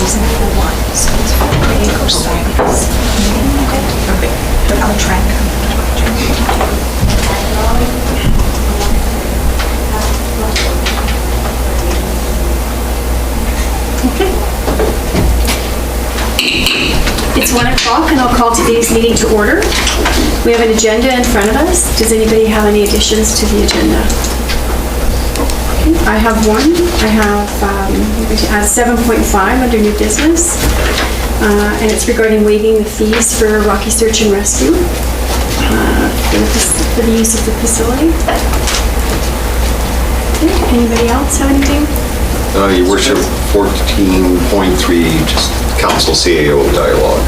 isn't for one, so it's for the or sides. Okay. I'll try and It's 1 o'clock and I'll call today's meeting to order. We have an agenda in front of us. Does anybody have any additions to the agenda? I have one. I have 7.5 under new business. And it's regarding waiving the fees for Rocky Search and Rescue for the use of the facility. Okay. Anybody else have anything? Your Worship, 14.3, just council CAO dialogue.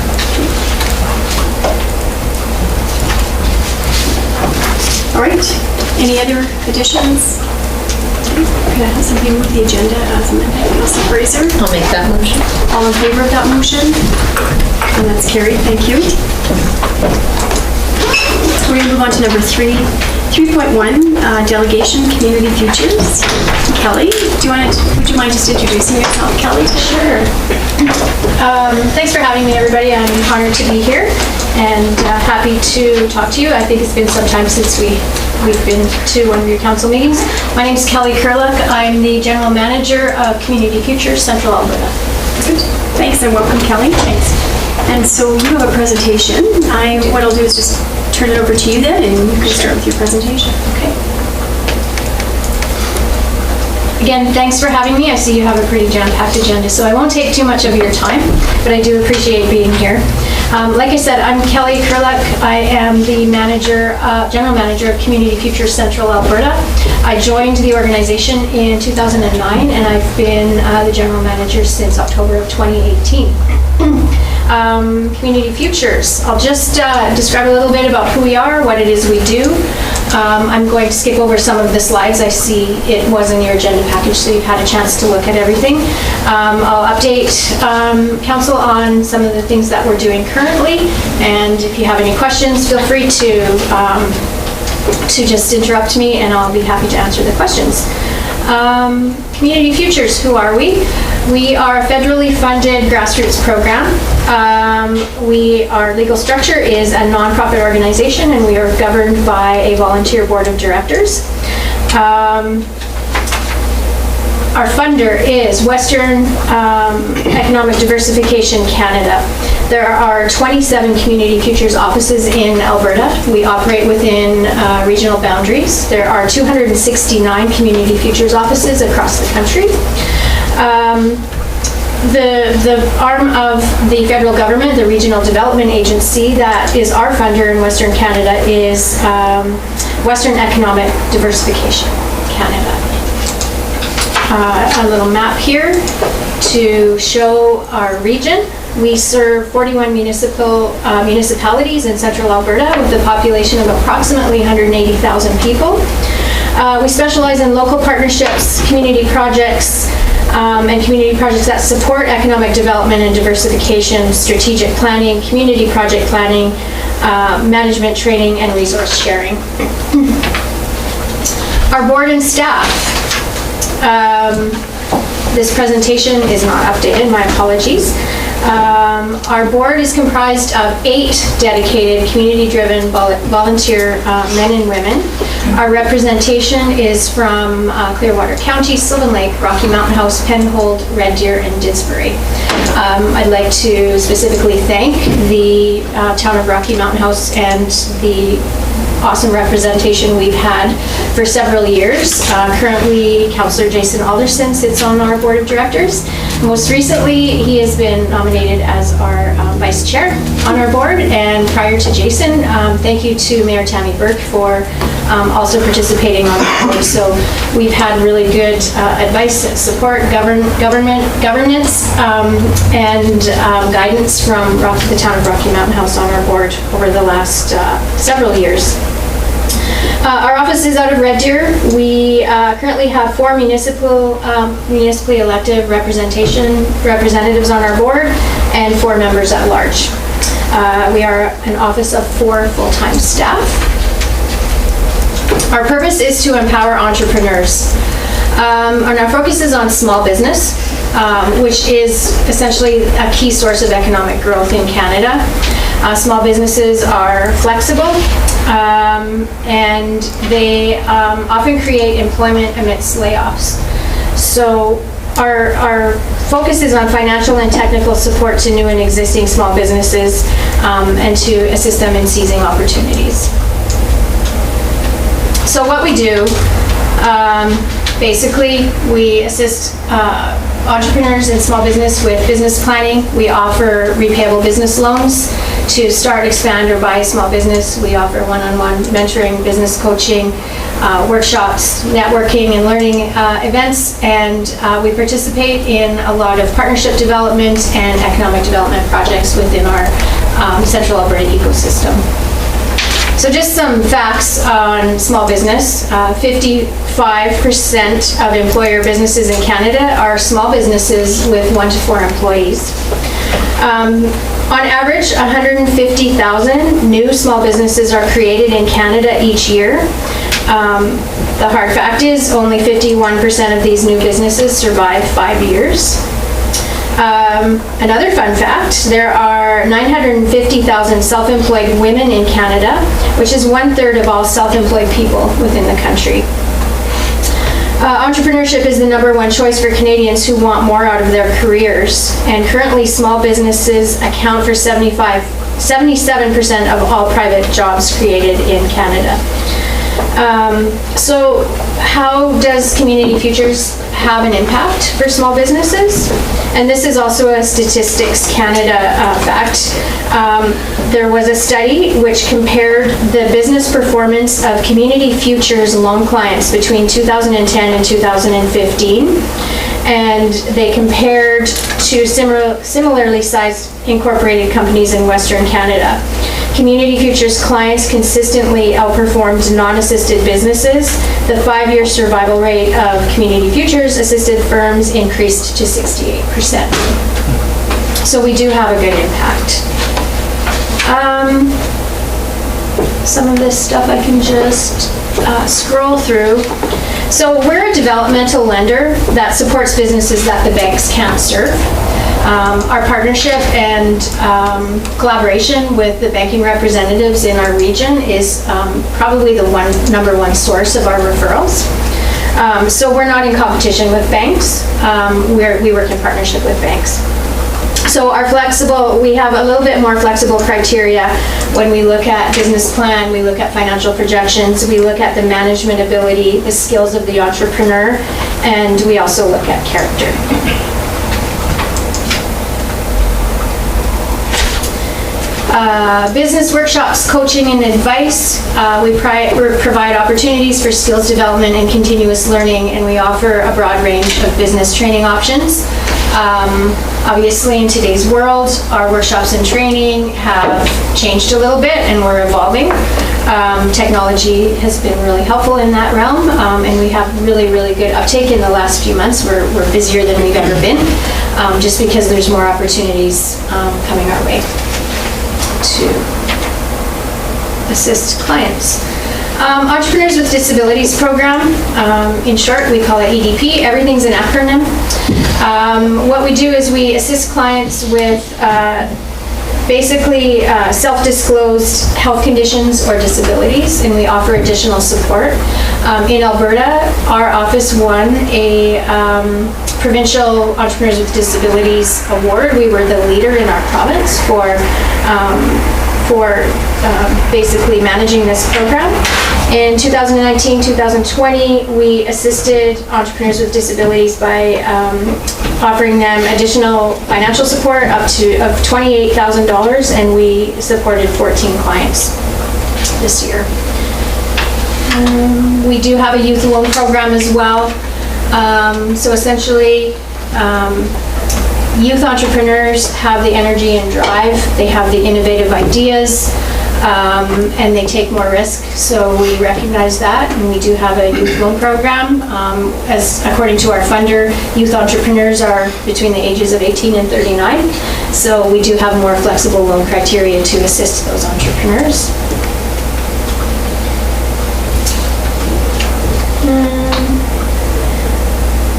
All right. Any other additions? Could I have somebody move the agenda as amended? Councilor Fraser? I'll make that motion. All in favor of that motion? And that's carried. Thank you. We're going to move on to number 3. 3.1, delegation, community futures. Kelly, would you mind just introducing yourself, Kelly? Sure. Thanks for having me, everybody. I'm honored to be here and happy to talk to you. I think it's been some time since we've been to one of your council meetings. My name is Kelly Kurluk. I'm the General Manager of Community Futures Central Alberta. Good. Thanks and welcome, Kelly. Thanks. And so you have a presentation. What I'll do is just turn it over to you then, and you can start with your presentation. Okay. Again, thanks for having me. I see you have a pretty jam-packed agenda, so I won't take too much of your time, but I do appreciate being here. Like I said, I'm Kelly Kurluk. I am the General Manager of Community Futures Central Alberta. I joined the organization in 2009, and I've been the General Manager since October of 2018. Community Futures. I'll just describe a little bit about who we are, what it is we do. I'm going to skip over some of the slides. I see it was in your agenda package, so you've had a chance to look at everything. I'll update council on some of the things that we're doing currently, and if you have any questions, feel free to just interrupt me, and I'll be happy to answer the questions. Community Futures, who are we? We are a federally funded grassroots program. Our legal structure is a nonprofit organization, and we are governed by a volunteer board of directors. Our funder is Western Economic Diversification Canada. There are 27 Community Futures offices in Alberta. We operate within regional boundaries. There are 269 Community Futures offices across the country. The arm of the federal government, the Regional Development Agency, that is our funder in Western Canada is Western Economic Diversification Canada. A little map here to show our region. We serve 41 municipalities in central Alberta with a population of approximately 180,000 people. We specialize in local partnerships, community projects, and community projects that support economic development and diversification, strategic planning, community project planning, management training, and resource sharing. Our board and staff. This presentation is not updated, my apologies. Our board is comprised of 8 dedicated, community-driven volunteer men and women. Our representation is from Clearwater County, Sylvan Lake, Rocky Mountain House, Penhold, Red Deer, and Didsbury. I'd like to specifically thank the town of Rocky Mountain House and the awesome representation we've had for several years. Currently, Councillor Jason Alderson sits on our board of directors. Most recently, he has been nominated as our vice chair on our board, and prior to Jason, thank you to Mayor Tammy Burke for also participating on the board. So we've had really good advice, support, governance, and guidance from the town of Rocky Mountain House on our board over the last several years. Our office is out of Red Deer. We currently have 4 municipally elected representatives on our board and 4 members at large. We are an office of 4 full-time staff. Our purpose is to empower entrepreneurs. And our focus is on small business. which is essentially a key source of economic growth in Canada. Small businesses are flexible, and they often create employment amidst layoffs. So our focus is on financial and technical support to new and existing small businesses, and to assist them in seizing opportunities. So what we do, basically, we assist entrepreneurs and small business with business planning. We offer repayable business loans to start, expand, or buy a small business. We offer one-on-one mentoring, business coaching, workshops, networking and learning events, and we participate in a lot of partnership development and economic development projects within our Central Alberta ecosystem. So just some facts on small business. 55% of employer businesses in Canada are small businesses with 1 to 4 employees. On average, 150,000 new small businesses are created in Canada each year. The hard fact is only 51% of these new businesses survive 5 years. Another fun fact, there are 950,000 self-employed women in Canada, which is 1/3 of all self-employed people within the country. Entrepreneurship is the #1 choice for Canadians who want more out of their careers, and currently small businesses account for 77% of all private jobs created in Canada. So how does Community Futures have an impact for small businesses? And this is also a Statistics Canada fact. There was a study which compared the business performance of Community Futures loan clients between 2010 and 2015. And they compared to similarly sized incorporated companies in Western Canada. Community Futures clients consistently outperformed non-assisted businesses. The 5-year survival rate of Community Futures assisted firms increased to 68%. So we do have a good impact. Some of this stuff I can just scroll through. So we're a developmental lender that supports businesses that the banks can't serve. Our partnership and collaboration with the banking representatives in our region is probably the #1 source of our referrals. So we're not in competition with banks. We work in partnership with banks. So we have a little bit more flexible criteria when we look at business plan, we look at financial projections, we look at the management ability, the skills of the entrepreneur, and we also look at character. Business workshops, coaching, and advice. We provide opportunities for skills development and continuous learning, and we offer a broad range of business training options. Obviously, in today's world, our workshops and training have changed a little bit, and we're evolving. Technology has been really helpful in that realm, and we have really, really good uptake in the last few months. We're busier than we've ever been, just because there's more opportunities coming our way to assist clients. Entrepreneurs with Disabilities Program, in short, we call it EDP. Everything's an acronym. What we do is we assist clients with basically self-disclosed health conditions or disabilities, and we offer additional support. In Alberta, our office won a Provincial Entrepreneurs with Disabilities Award. We were the leader in our province for basically managing this program. In 2019-2020, we assisted entrepreneurs with disabilities by offering them additional financial support up to $28,000, and we supported 14 clients this year. We do have a youth loan program as well. So essentially, youth entrepreneurs have the energy and drive, they have the innovative ideas, and they take more risk. So we recognize that, and we do have a youth loan program. As according to our funder, youth entrepreneurs are between the ages of 18 and 39. So we do have more flexible loan criteria to assist those entrepreneurs.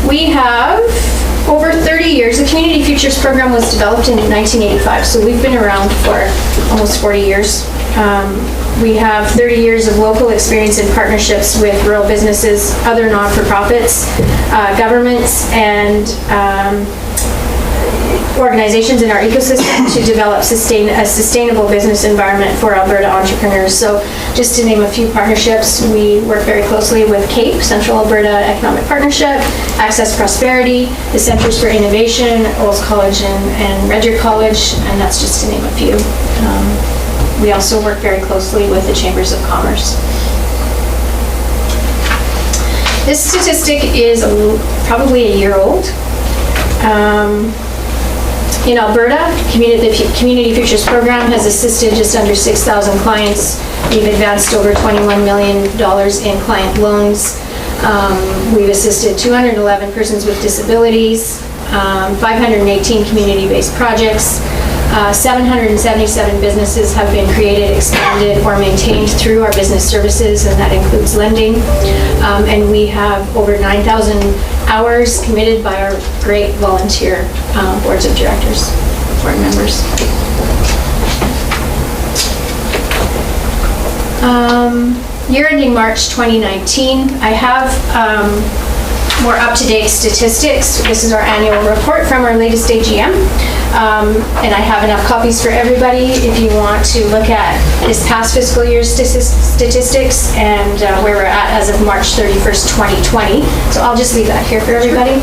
We have over 30 years. The Community Futures Program was developed in 1985, so we've been around for almost 40 years. We have 30 years of local experience in partnerships with rural businesses, other non-for-profits, governments, and organizations in our ecosystem to develop a sustainable business environment for Alberta entrepreneurs. So just to name a few partnerships, we work very closely with CAPE, Central Alberta Economic Partnership, Access Prosperity, the Centers for Innovation, Olds College and Red Deer College, and that's just to name a few. We also work very closely with the Chambers of Commerce. This statistic is probably a year old. In Alberta, the Community Futures Program has assisted just under 6,000 clients. We've advanced over $21 million in client loans. We've assisted 211 persons with disabilities, 518 community-based projects, 777 businesses have been created, expanded, or maintained through our business services, and that includes lending. And we have over 9,000 hours committed by our great volunteer boards of directors, board members. Year ending March 2019, I have more up-to-date statistics. This is our annual report from our latest AGM. And I have enough copies for everybody if you want to look at this past fiscal year's statistics and where we're at as of March 31st, 2020. So I'll just leave that here for everybody.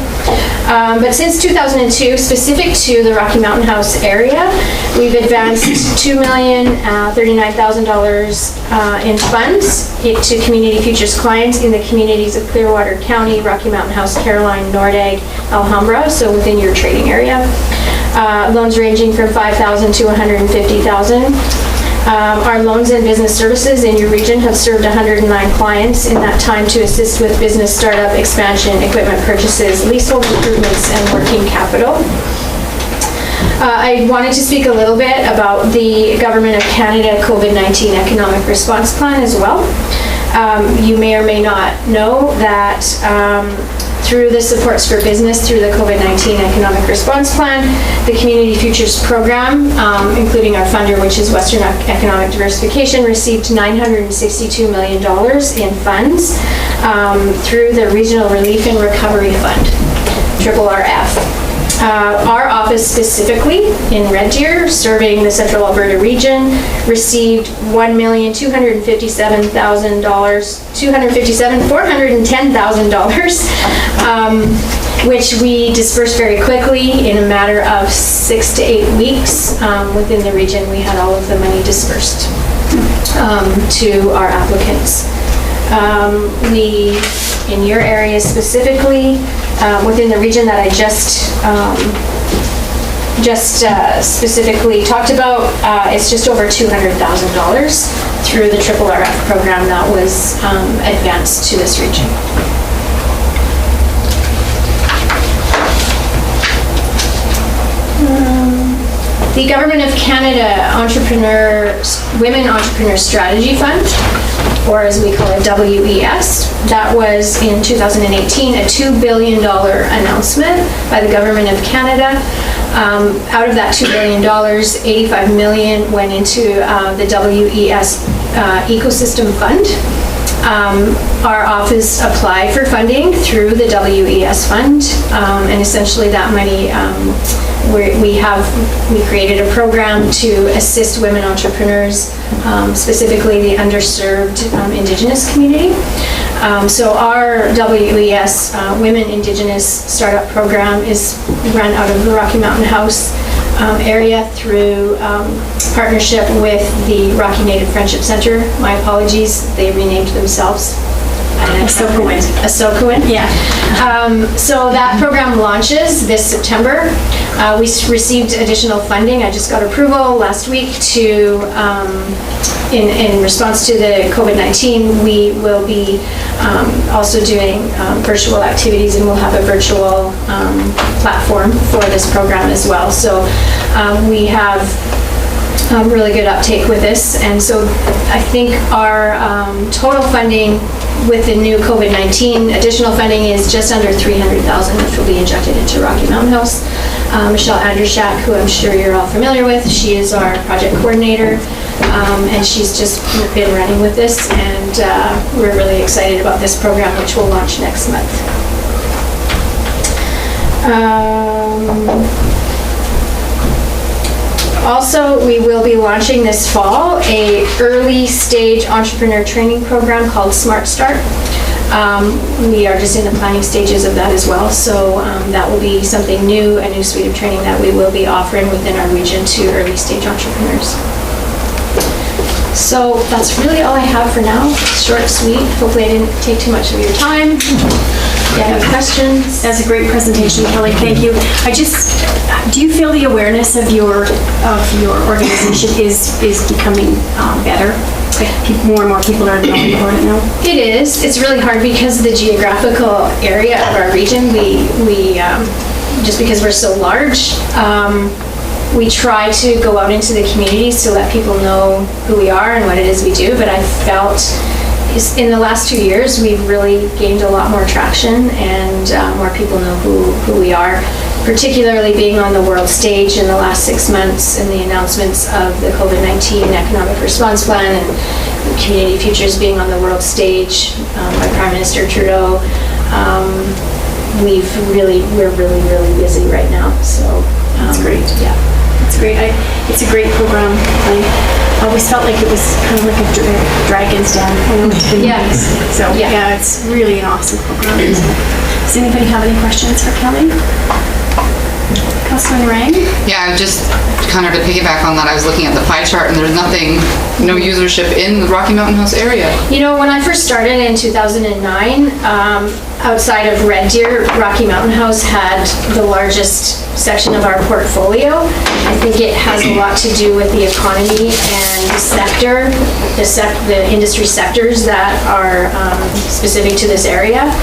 But since 2002, specific to the Rocky Mountain House area, we've advanced $2,039,000 in funds to Community Futures clients in the communities of Clearwater County, Rocky Mountain House, Caroline, Nordegg, Alhambra, so within your trading area. Loans ranging from $5,000 to $150,000. Our loans and business services in your region have served 109 clients in that time to assist with business startup, expansion, equipment purchases, leasehold improvements, and working capital. I wanted to speak a little bit about the Government of Canada COVID-19 Economic Response Plan as well. You may or may not know that through the Supports for Business through the COVID-19 Economic Response Plan, the Community Futures Program, including our funder, which is Western Economic Diversification, received $962 million in funds through the Regional Relief and Recovery Fund, RRF. Our office specifically in Red Deer, serving the Central Alberta region, received $410,000, which we dispersed very quickly in a matter of 6 to 8 weeks. Within the region, we had all of the money dispersed to our applicants. We, in your area specifically, within the region that I just specifically talked about, it's just over $200,000 through the RRF program that was advanced to this region. The Government of Canada Women Entrepreneur Strategy Fund, or as we call it, WES, that was in 2018 a $2 billion announcement by the Government of Canada. Out of that $2 billion, $85 million went into the WES Ecosystem Fund. Our office applied for funding through the WES Fund, and essentially that money, we created a program to assist women entrepreneurs, specifically the underserved Indigenous community. So our WES Women Indigenous Startup Program is run out of the Rocky Mountain House area through partnership with the Rocky Native Friendship Center. My apologies, they renamed themselves. Asokowin. Yeah. So that program launches this September. We received additional funding. I just got approval last week to, in response to the COVID-19, we will be also doing virtual activities, and we'll have a virtual platform for this program as well. So we have really good uptake with this, and so I think our total funding with the new COVID-19, additional funding is just under $300,000, which will be injected into Rocky Mountain House. Michelle Andrushak, who I'm sure you're all familiar with, she is our project coordinator, and she's just been running with this, and we're really excited about this program, which will launch next month. Also, we will be launching this fall a early stage entrepreneur training program called Smart Start. We are just in the planning stages of that as well, so that will be something new, a new suite of training that we will be offering within our region to early stage entrepreneurs. So that's really all I have for now. Short, sweet. Hopefully I didn't take too much of your time. If you have any questions? That's a great presentation, Kelly. Thank you. Do you feel the awareness of your organization is becoming better? Like more and more people are knowing about it now? It is. It's really hard because of the geographical area of our region. We just because we're so large, we try to go out into the communities to let people know who we are and what it is we do, but I felt in the last 2 years, we've really gained a lot more traction, and more people know who we are, particularly being on the world stage in the last 6 months and the announcements of the COVID-19 Economic Response Plan and Community Futures being on the world stage by Prime Minister Trudeau. We're really busy right now, so. That's great. Yeah. It's great. It's a great program. I always felt like it was kind of like a Dragon's Den. Yeah. So yeah, it's really an awesome program. Does anybody have any questions for Kelly? Councilman Rang? Yeah, just kind of to piggyback on that, I was looking at the pie chart and there's nothing, no usership in the Rocky Mountain House area. You know, when I first started in 2009, outside of Red Deer, Rocky Mountain House had the largest section of our portfolio. I think it has a lot to do with the economy and the sector, the industry sectors that are specific to this area.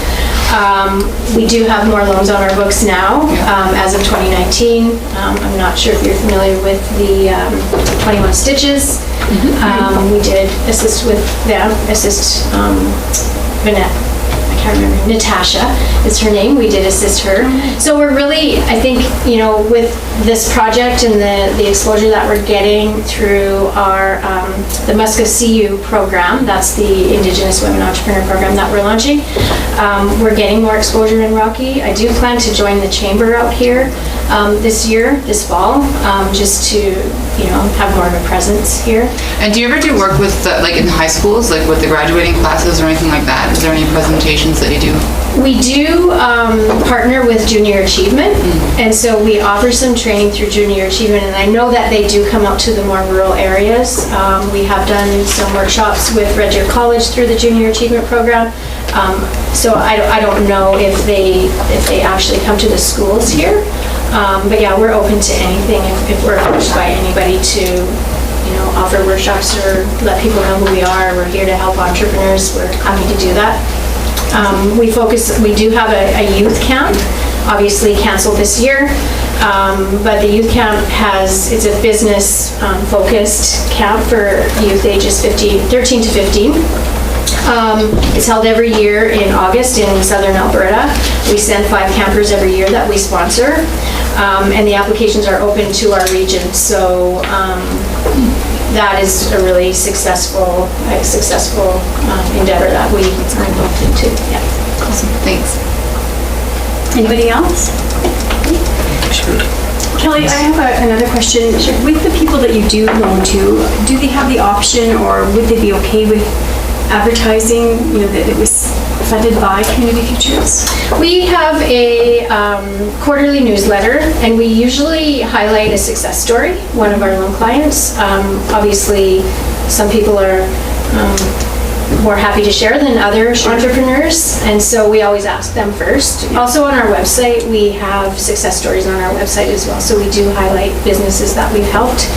We do have more loans on our books now, as of 2019. I'm not sure if you're familiar with the 21 Stitches. We did assist with them, I can't remember, Natasha is her name. We did assist her. So we're really, I think, you know, with this project and the exposure that we're getting through our, the Muska CU program, that's the Indigenous Women Entrepreneur Program that we're launching, we're getting more exposure in Rocky. I do plan to join the chamber out here this fall, just to, you know, have more of a presence here. And do you ever do work with, like in high schools, like with the graduating classes or anything like that? Is there any presentations that you do? We do partner with Junior Achievement, and so we offer some training through Junior Achievement, and I know that they do come out to the more rural areas. We have done some workshops with Red Deer College through the Junior Achievement Program, so I don't know if they actually come to the schools here, but yeah, we're open to anything if we're approached by anybody to, you know, offer workshops or let people know who we are. We're here to help entrepreneurs. We're happy to do that. We do have a youth camp, obviously canceled this year, but the youth camp it's a business focused camp for youth ages 13 to 15. It's held every year in August in southern Alberta. We send 5 campers every year that we sponsor, and the applications are open to our region. So that is a really successful endeavor that we are involved in too. Yeah. Awesome, thanks. Anybody else? Kelly, I have another question. With the people that you do loan to, do they have the option, or would they be okay with advertising, you know, that it was funded by Community Futures? We have a quarterly newsletter, and we usually highlight a success story, one of our loan clients. Obviously, some people are more happy to share than other entrepreneurs, and so we always ask them first. Also on our website, we have success stories on our website as well, so we do highlight businesses that we've helped.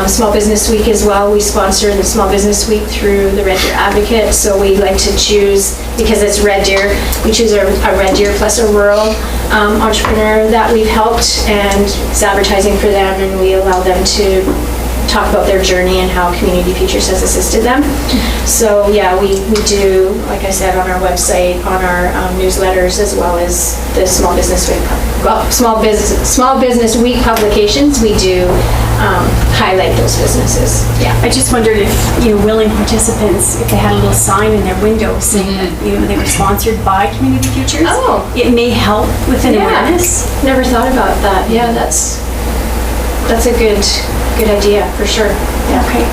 Small Business Week as well, we sponsor the Small Business Week through the Red Deer Advocate, so we like to choose, because it's Red Deer, we choose a Red Deer plus a rural entrepreneur that we've helped, and it's advertising for them, and we allow them to talk about their journey and how Community Futures has assisted them. So yeah, we do, like I said, on our website, on our newsletters, as well as the Small Business Week, Small Business Week publications, we do highlight those businesses. Yeah. I just wondered if, willing participants, if they had a little sign in their window saying that, they were sponsored by Community Futures. Oh. It may help with an Yeah. awareness. Never thought about that. Yeah, that's a good idea for sure. Yeah. Okay,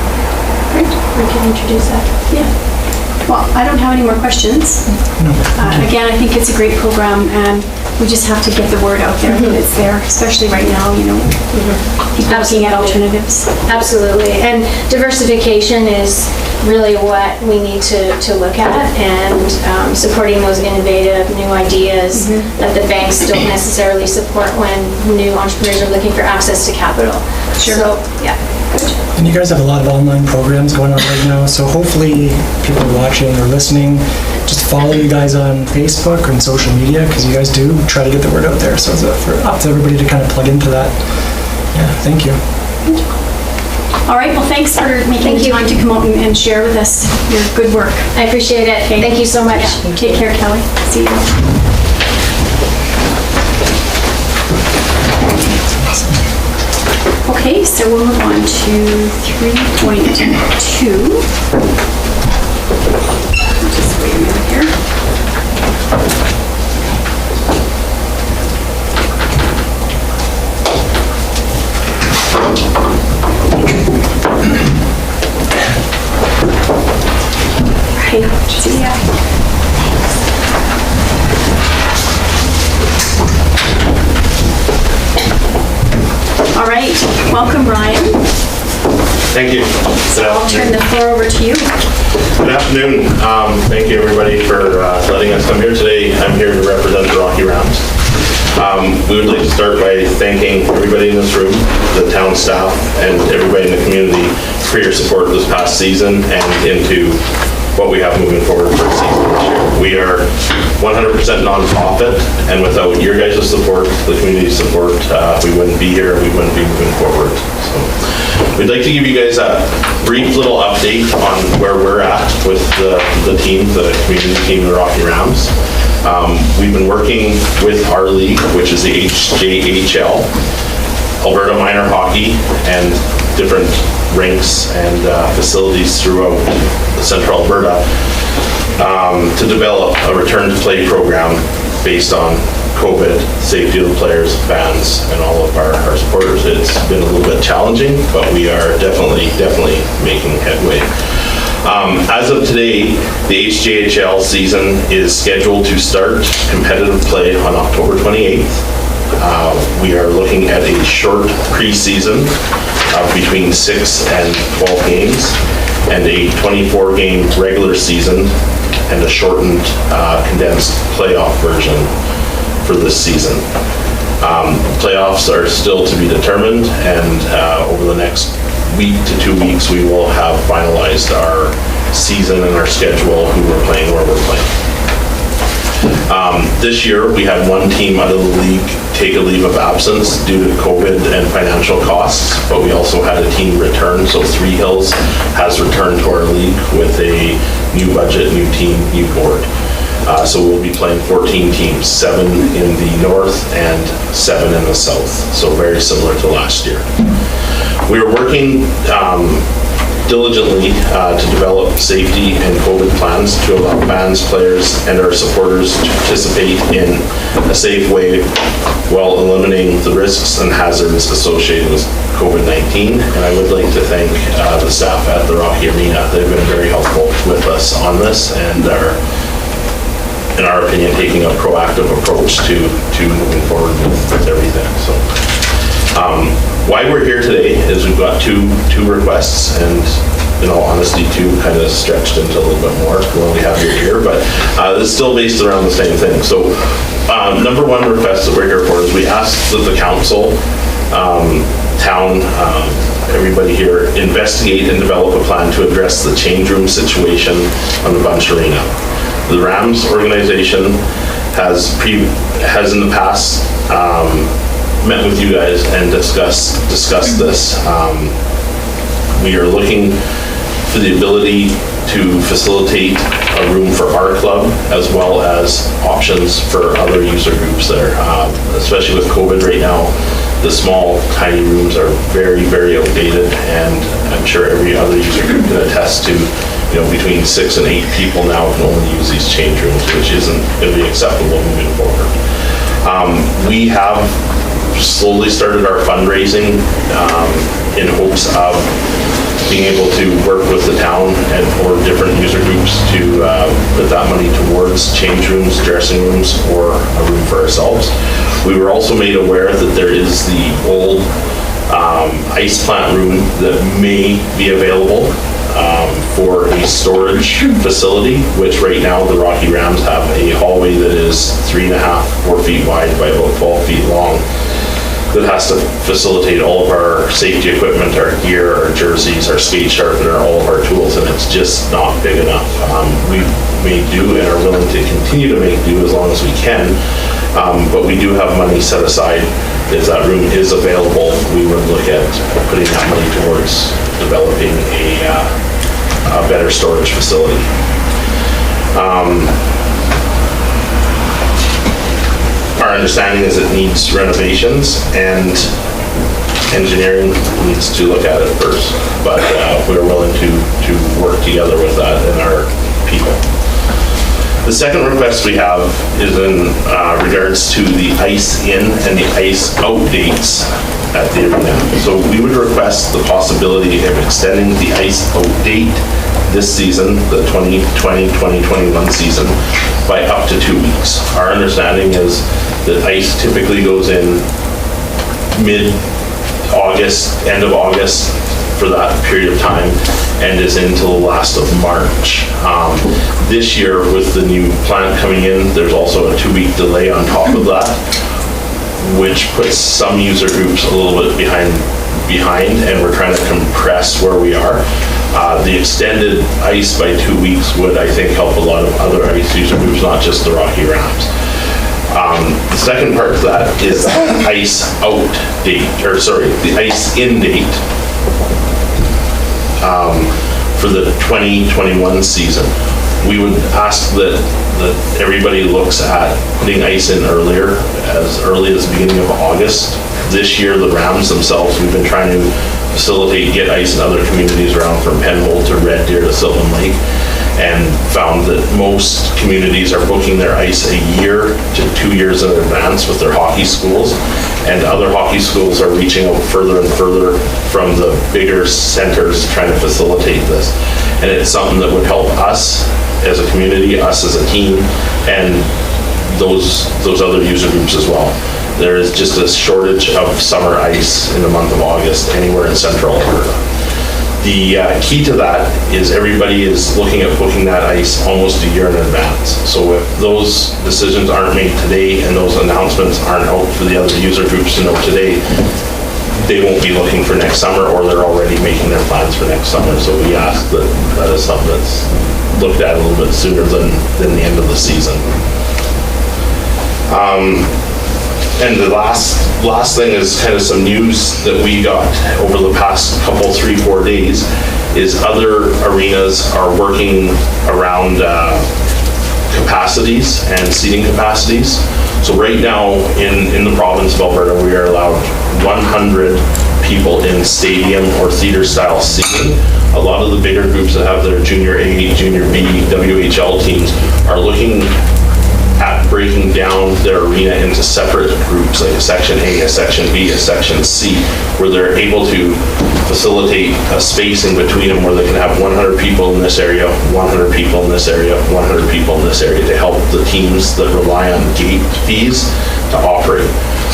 great. We can introduce that. Yeah. Well, I don't have any more questions. Again, I think it's a great program, and we just have to get the word out there that it's there, especially right now, people looking at alternatives. Absolutely. And diversification is really what we need to look at, and supporting those innovative new ideas that the banks don't necessarily support when new entrepreneurs are looking for access to capital. Sure. So, yeah. And you guys have a lot of online programs going on right now, so hopefully people watching or listening just follow you guys on Facebook and social media, because you guys do try to get the word out there. So it's up to everybody to kind of plug into that. Yeah, thank you. All right, well, thanks for making Thank the you. time to come out and share with us your good work. I appreciate it. Okay. Thank you so much. Yeah. Take care, Kelly. See you. Okay, so we'll move on to 3.2. Just wait a minute here. Right, see ya. All right, welcome, Ryan. Thank you. Good I'll turn afternoon. the floor over to you. Good afternoon. Thank you, everybody, for letting us come here today. I'm here to represent the Rocky Rams. We would like to start by thanking everybody in this room, the town staff, and everybody in the community for your support this past season and into what we have moving forward for the season this year. We are 100% nonprofit, and without your guys' support, the community's support, we wouldn't be here, we wouldn't be moving forward. So we'd like to give you guys a brief little update on where we're at with the team, the community team, the Rocky Rams. We've been working with our league, which is the HJHL, Alberta Minor Hockey, and different rinks and facilities throughout central Alberta to develop a return to play program based on COVID, safety of the players, fans, and all of our supporters. It's been a little bit challenging, but we are definitely making headway. As of today, the HJHL season is scheduled to start competitive play on October 28th. We are looking at a short preseason of between 6 and 12 games, and a 24-game regular season, and a shortened, condensed playoff version for this season. Playoffs are still to be determined, and over the next week to 2 weeks, we will have finalized our season and our schedule, who we're playing, where we're playing. This year, we had one team out of the league take a leave of absence due to COVID and financial costs, but we also had a team return, so Three Hills has returned to our league with a new budget, new team, new board. So we'll be playing 14 teams, 7 in the north and 7 in the south, so very similar to last year. We are working diligently to develop safety and COVID plans to allow fans, players, and our supporters to participate in a safe way while eliminating the risks and hazards associated with COVID-19. And I would like to thank the staff at the Rocky Arena. They've been very helpful with us on this, and are, in our opinion, taking a proactive approach to moving forward with everything. So why we're here today is we've got two requests, and in all honesty, two kind of stretched into a little bit more when we have you here, but it's still based around the same thing. So number one request that we're here for is we asked that the council, town, everybody here, investigate and develop a plan to address the change room situation on the Bunch Arena. The Rams organization has in the past met with you guys and discussed this We are looking for the ability to facilitate a room for our club as well as options for other user groups there. Especially with COVID right now, the small, tiny rooms are very, very outdated, and I'm sure every other user group can attest to, between 6 and 8 people now can only use these change rooms, which isn't going to be acceptable moving forward. We have slowly started our fundraising in hopes of being able to work with the town or different user groups to put that money towards change rooms, dressing rooms, or a room for ourselves. We were also made aware that there is the old ice plant room that may be available for a storage facility, which right now the Rocky Rams have a hallway that is 3.5, 4 feet wide by about 12 feet long, that has to facilitate all of our safety equipment, our gear, our jerseys, our skate sharpener, all of our tools, and it's just not big enough. We may do and are willing to continue to make do as long as we can, but we do have money set aside. If that room is available, we would look at putting that money towards developing a better storage facility. Our understanding is it needs renovations, and engineering needs to look at it first, but we're willing to work together with that and our people. The second request we have is in regards to the ice in and the ice out dates at the arena. So we would request the possibility of extending the ice out date this season, the 2020-2021 season, by up to 2 weeks. Our understanding is that ice typically goes in mid-August, end of August for that period of time, and is until the last of March. This year, with the new plant coming in, there's also a 2-week delay on top of that, which puts some user groups a little bit behind, and we're trying to compress where we are. The extended ice by 2 weeks would, I think, help a lot of other ice user groups, not just the Rocky Rams. The second part of that is ice out date, the ice in date for the 2021 season. We would ask that everybody looks at putting ice in earlier, as early as the beginning of August. This year, the Rams themselves, we've been trying to facilitate, get ice in other communities around, from Penhold to Red Deer to Sylvan Lake, and found that most communities are booking their ice a year to 2 years in advance with their hockey schools, and other hockey schools are reaching out further and further from the bigger centers trying to facilitate this. And it's something that would help us as a community, us as a team, and those other user groups as well. There is just a shortage of summer ice in the month of August anywhere in central Alberta. The key to that is everybody is looking at booking that ice almost a year in advance. So if those decisions aren't made today and those announcements aren't out for the other user groups to know today, they won't be looking for next summer, or they're already making their plans for next summer. So we ask that that is something that's looked at a little bit sooner than the end of the season. And the last thing is kind of some news that we got over the past couple, 3-4 days, is other arenas are working around capacities and seating capacities. So right now in the province of Alberta, we are allowed 100 people in stadium or theater style seating. A lot of the bigger groups that have their Junior A, Junior B, WHL teams are looking at breaking down their arena into separate groups, like a Section A, a Section B, a Section C, where they're able to facilitate a space in between them where they can have 100 people in this area, 100 people in this area, 100 people in this area, to help the teams that rely on gate fees to operate.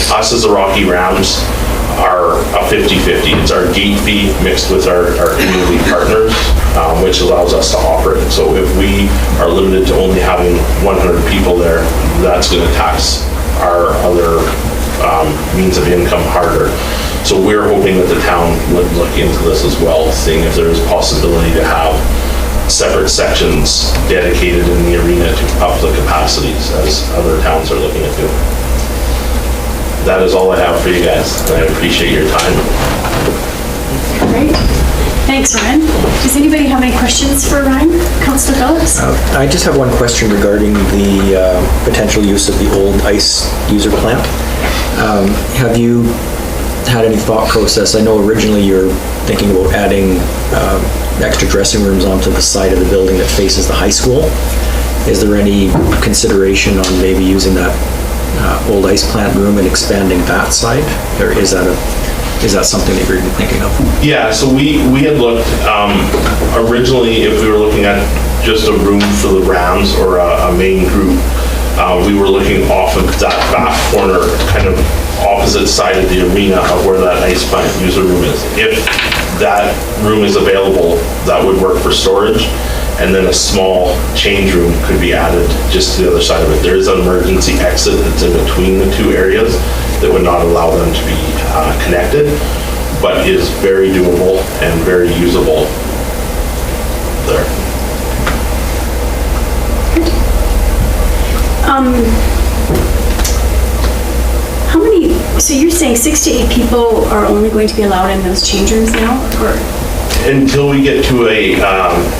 Us as the Rocky Rams are a 50-50. It's our gate fee mixed with our community partners, which allows us to operate. So if we are limited to only having 100 people there, that's going to tax our other means of income harder. So we're hoping that the town would look into this as well, seeing if there's a possibility to have separate sections dedicated in the arena to up the capacities, as other towns are looking at doing. That is all I have for you guys, and I appreciate your time. Great. Thanks, Ryan. Does anybody have any questions for Ryan? Councillor Phillips? I just have one question regarding the potential use of the old ice user plant. Have you had any thought process? I know originally you were thinking about adding extra dressing rooms onto the side of the building that faces the high school. Is there any consideration on maybe using that old ice plant room and expanding that side? Or is that something that you're even thinking of? Yeah, so we had looked, originally, if we were looking at just a room for the Rams or a main group, we were looking off of that back corner, kind of opposite side of the arena of where that ice plant user room is. If that room is available, that would work for storage. And then a small change room could be added just to the other side of it. There is an emergency exit that's in between the two areas that would not allow them to be connected, but is very doable and very usable there. How many, so you're saying 6 to 8 people are only going to be allowed in those change rooms now, or? Until we get to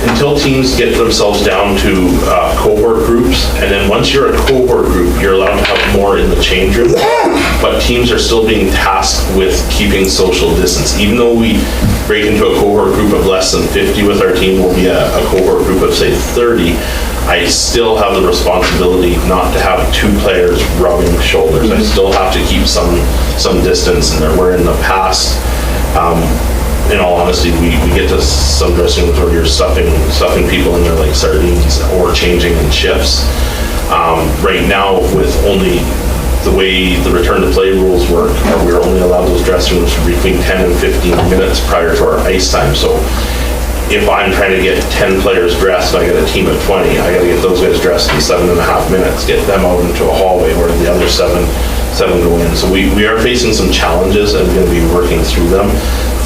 until teams get themselves down to cohort groups, and then once you're a cohort group, you're allowed to have more in the change room, but teams are still being tasked with keeping social distance. Even though we break into a cohort group of less than 50 with our team, we'll be a cohort group of say 30, I still have the responsibility not to have 2 players rubbing shoulders. I still have to keep some distance in there, where in the past, in all honesty, we get to some dressing rooms where you're stuffing people in there like sardines or changing in shifts. Right now, with only the way the return to play rules work, we're only allowed those dressing rooms for between 10 and 15 minutes prior to our ice time. So if I'm trying to get 10 players dressed and I got a team of 20, I got to get those guys dressed in 7.5 minutes, get them out into a hallway where the other seven go in. So we are facing some challenges and going to be working through them.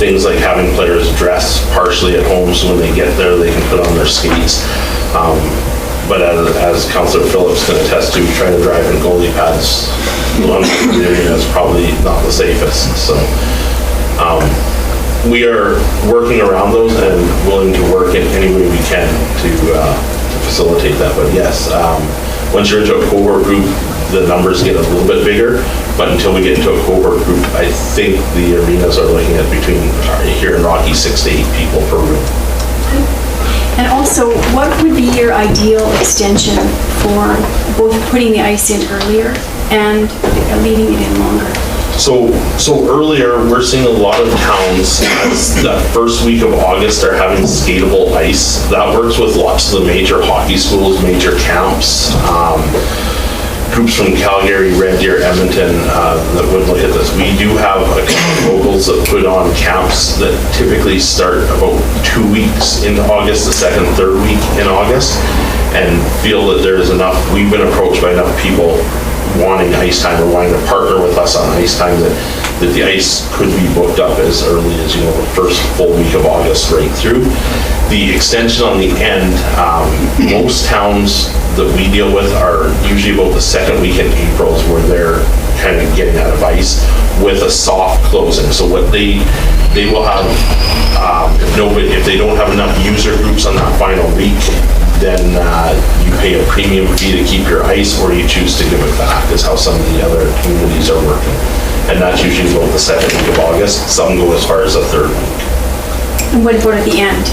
Things like having players dress partially at home so when they get there they can put on their skates. But as Councillor Phillips can attest to, trying to drive in goalie pads is probably not the safest. So we are working around those and willing to work in any way we can to facilitate that. But yes, once you're into a cohort group, the numbers get a little bit bigger, but until we get into a cohort group, I think the arenas are looking at between, here in Rocky, 6 to 8 people per room. And also, what would be your ideal extension for both putting the ice in earlier and leaving it in longer? So earlier, we're seeing a lot of towns, as that first week of August, are having skatable ice. That works with lots of the major hockey schools, major camps, groups from Calgary, Red Deer, Edmonton that would look at this. We do have a couple of locals that put on camps that typically start about 2 weeks into August, the second, third week in August, and feel that there is enough, we've been approached by enough people wanting ice time or wanting to partner with us on ice time that the ice could be booked up as early as, the first full week of August right through. The extension on the end, most towns that we deal with are usually about the second week in April is where they're kind of getting out of ice with a soft closing. So what they will have, if they don't have enough user groups on that final week, then you pay a premium fee to keep your ice, or you choose to give it back, is how some of the other communities are working. And that's usually about the second week of August. Some go as far as the third week. And what about at the end?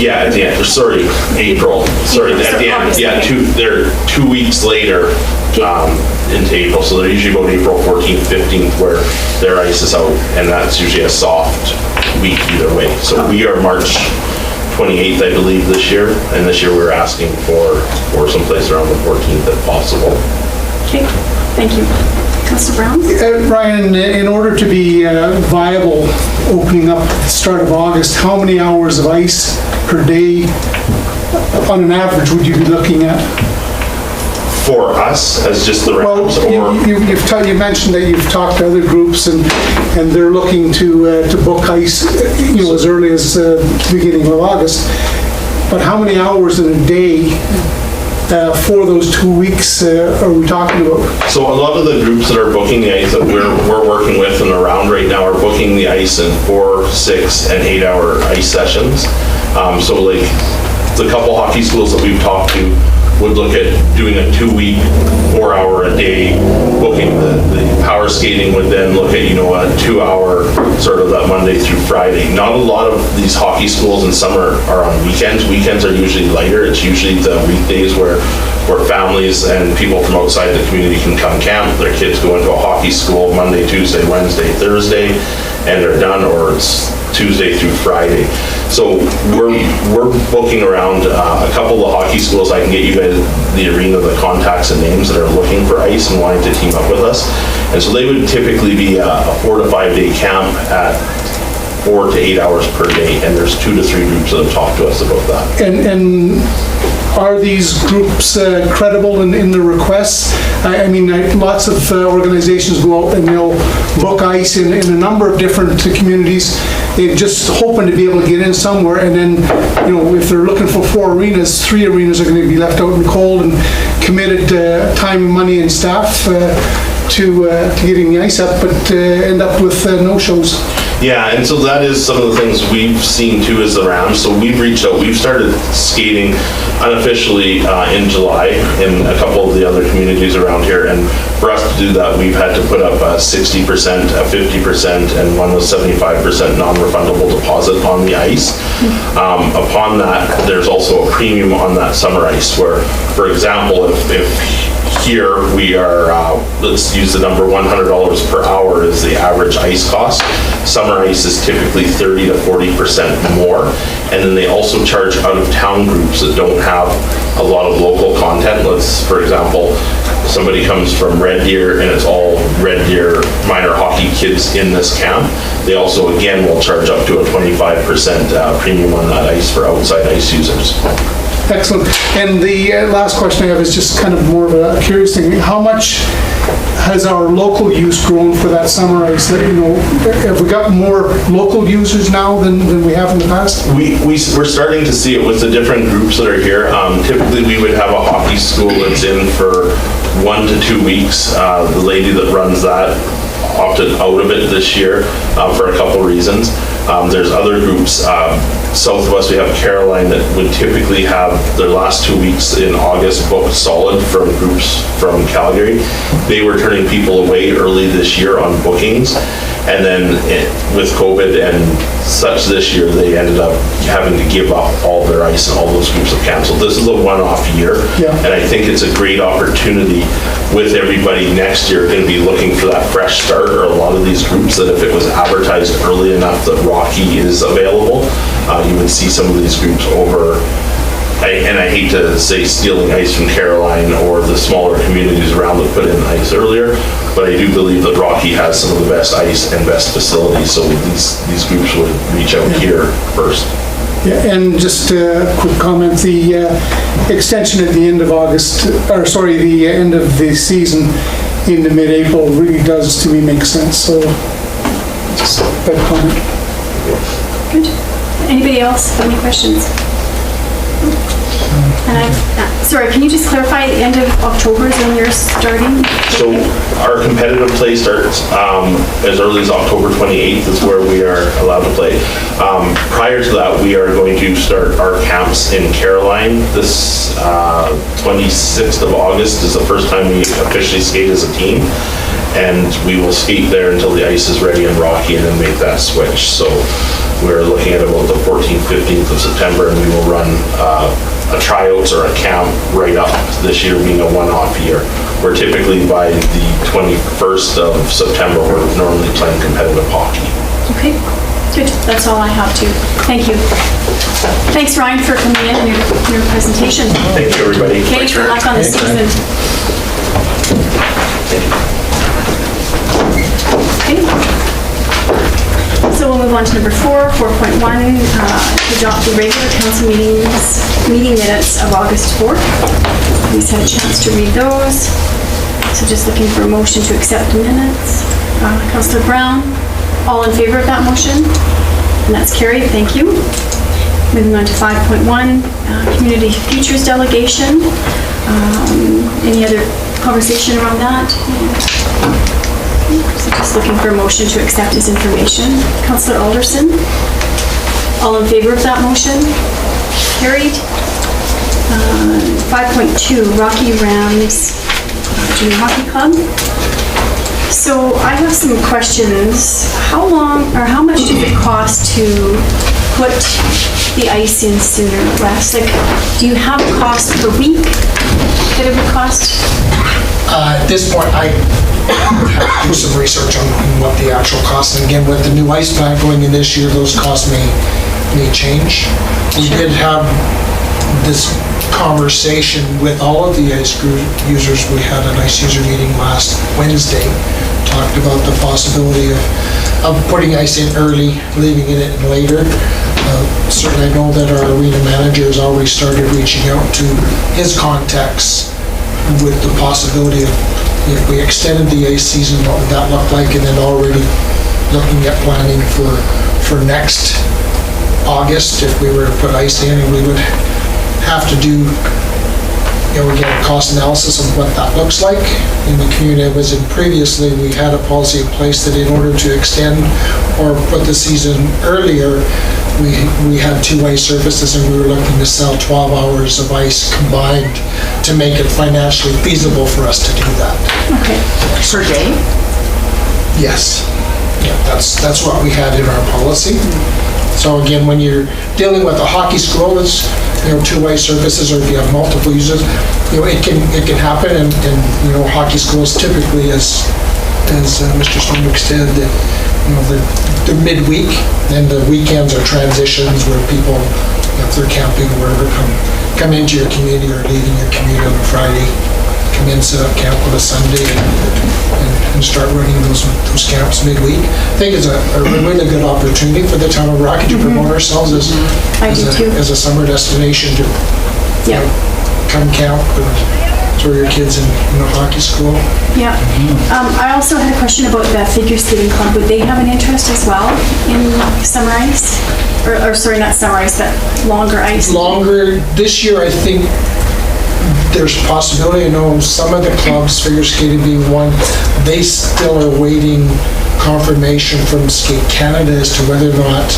Yeah, at the end, sorry, April. Sorry, at the end, yeah, they're 2 weeks later into April. So they're usually about April 14th, 15th, where their ice is out, and that's usually a soft week either way. So we are March 28th, I believe, this year, and this year we're asking for someplace around the 14th if possible. Okay, thank you. Councillor Brown? Ryan, in order to be viable opening up at the start of August, how many hours of ice per day on an average would you be looking at? For us, as just the Well, Rams, or? you mentioned that you've talked to other groups and they're looking to book ice, as early as the beginning of August. But how many hours in a day for those 2 weeks are we talking about? So a lot of the groups that are booking the ice that we're working with and around right now are booking the the ice in 4, 6, and 8-hour ice sessions. So like the couple hockey schools that we've talked to would look at doing a 2-week, 4-hour-a-day booking. The power skating would then look at, a 2-hour sort of that Monday through Friday. Not a lot of these hockey schools in summer are on weekends. Weekends are usually lighter. It's usually the weekdays where families and people from outside the community can come camp. Their kids go into a hockey school Monday, Tuesday, Wednesday, Thursday, and they're done, or it's Tuesday through Friday. So we're booking around a couple of the hockey schools. I can get you guys the arena, the contacts and names that are looking for ice and wanting to team up with us. And so they would typically be a 4 to 5 day camp at 4 to 8 hours per day. And there's 2 to 3 groups that have talked to us about that. And are these groups credible in their requests? I mean, lots of organizations go out and they'll book ice in a number of different communities. They're just hoping to be able to get in somewhere, and then, if they're looking for 4 arenas, 3 arenas are going to be left out in the cold, and committed time, money, and staff to getting the ice up, but end up with no-shows. Yeah, and so that is some of the things we've seen too as the Rams. So we've reached out, we've started skating unofficially in July in a couple of the other communities around here. And for us to do that, we've had to put up a 60%, a 50%, and one was 75% non-refundable deposit on the ice. Upon that, there's also a premium on that summer ice where, for example, if here we are, let's use the number $100 per hour is the average ice cost. Summer ice is typically 30 to 40% more. And then they also charge out-of-town groups that don't have a lot of local content. Let's, for example, somebody comes from Red Deer and it's all Red Deer minor hockey kids in this camp. They also, again, will charge up to a 25% premium on that ice for outside ice users. Excellent. And the last question I have is just kind of more of a curious thing. How much has our local use grown for that summer ice? Have we got more local users now than we have in the past? We're starting to see it with the different groups that are here. Typically, we would have a hockey school that's in for 1 to 2 weeks. The lady that runs that opted out of it this year for a couple reasons. There's other groups south of us. We have Caroline that would typically have their last 2 weeks in August booked solid from groups from Calgary. They were turning people away early this year on bookings, and then with COVID and such this year, they ended up having to give up all their ice, and all those groups have canceled. This is a one-off year, and I think it's a great opportunity with everybody next year going to be looking for that fresh start, or a lot of these groups that if it was advertised early enough that Rocky is available, you would see some of these groups over, and I hate to say stealing ice from Caroline or the smaller communities around that put in ice earlier, but I do believe that Rocky has some of the best ice and best facilities, so these groups would reach out here first. Yeah, and just a quick comment, the extension at the end of August, or sorry, the end of the season into mid-April really does to me make sense, so just that comment. Good. Anybody else have any questions? And sorry, can you just clarify, the end of October is when you're starting? So our competitive play starts as early as October 28th is where we are allowed to play. Prior to that, we are going to start our camps in Caroline. This 26th of August is the first time we officially skate as a team. And we will skate there until the ice is ready in Rocky and then make that switch. So we're looking at about the 14th, 15th of September, and we will run a tryouts or a camp right up, this year being a one-off year. We're typically by the 21st of September, we're normally playing competitive hockey. Okay, good. That's all I have too. Thank you. Thanks, Ryan, for coming in and your presentation. Thank you, everybody. Okay, good luck on the season. Okay. So we'll move on to number 4.1, to adopt the regular council meeting minutes of August 4th. We've had a chance to read those. So just looking for a motion to accept the minutes. Councillor Brown, all in favor of that motion? And that's carried, thank you. Moving on to 5.1, Community Futures Delegation. Any other conversation around that? So just looking for a motion to accept his information. Councillor Alderson? All in favor of that motion? Carried. 5.2, Rocky Rams Junior Hockey Club. So I have some questions. How long, or how much does it cost to put the ice in sooner or less? Like, do you have a cost per week that it would cost? At this point, I have to do some research on what the actual cost, and again, with the new ice plant going in this year, those costs may change. We did have this conversation with all of the ice users. We had an ice user meeting last Wednesday, talked about the possibility of putting ice in early, leaving it in later. Certainly I know that our arena manager has already started reaching out to his contacts with the possibility of, if we extended the ice season, what would that look like, and then already looking at planning for next August, if we were to put ice in, and we would have to do, again, a cost analysis of what that looks like in the community I was in previously. We had a policy in place that in order to extend or put the season earlier, we had 2 ice surfaces, and we were looking to sell 12 hours of ice combined to make it financially feasible for us to do that. Okay. Per day? Yes. Yeah, that's what we had in our policy. So again, when you're dealing with a hockey school, it's 2 ice surfaces, or if you have multiple users, it can happen. And hockey schools typically, as Mr. Stronach said, that they're midweek, and the weekends are transitions where people, if they're camping or wherever, come into your community or leaving your community on a Friday, come in, set up camp on a Sunday, and start running those camps midweek. I think it's a really good opportunity for the town of Rocky to promote ourselves as a summer destination to come camp and throw your kids in hockey school. Yeah. I also had a question about the figure skating club. Would they have an interest as well in summer ice? Or sorry, not summer ice, but longer ice? Longer, this year I think there's a possibility. I know some of the clubs, figure skating being one, they still are waiting confirmation from Skate Canada as to whether or not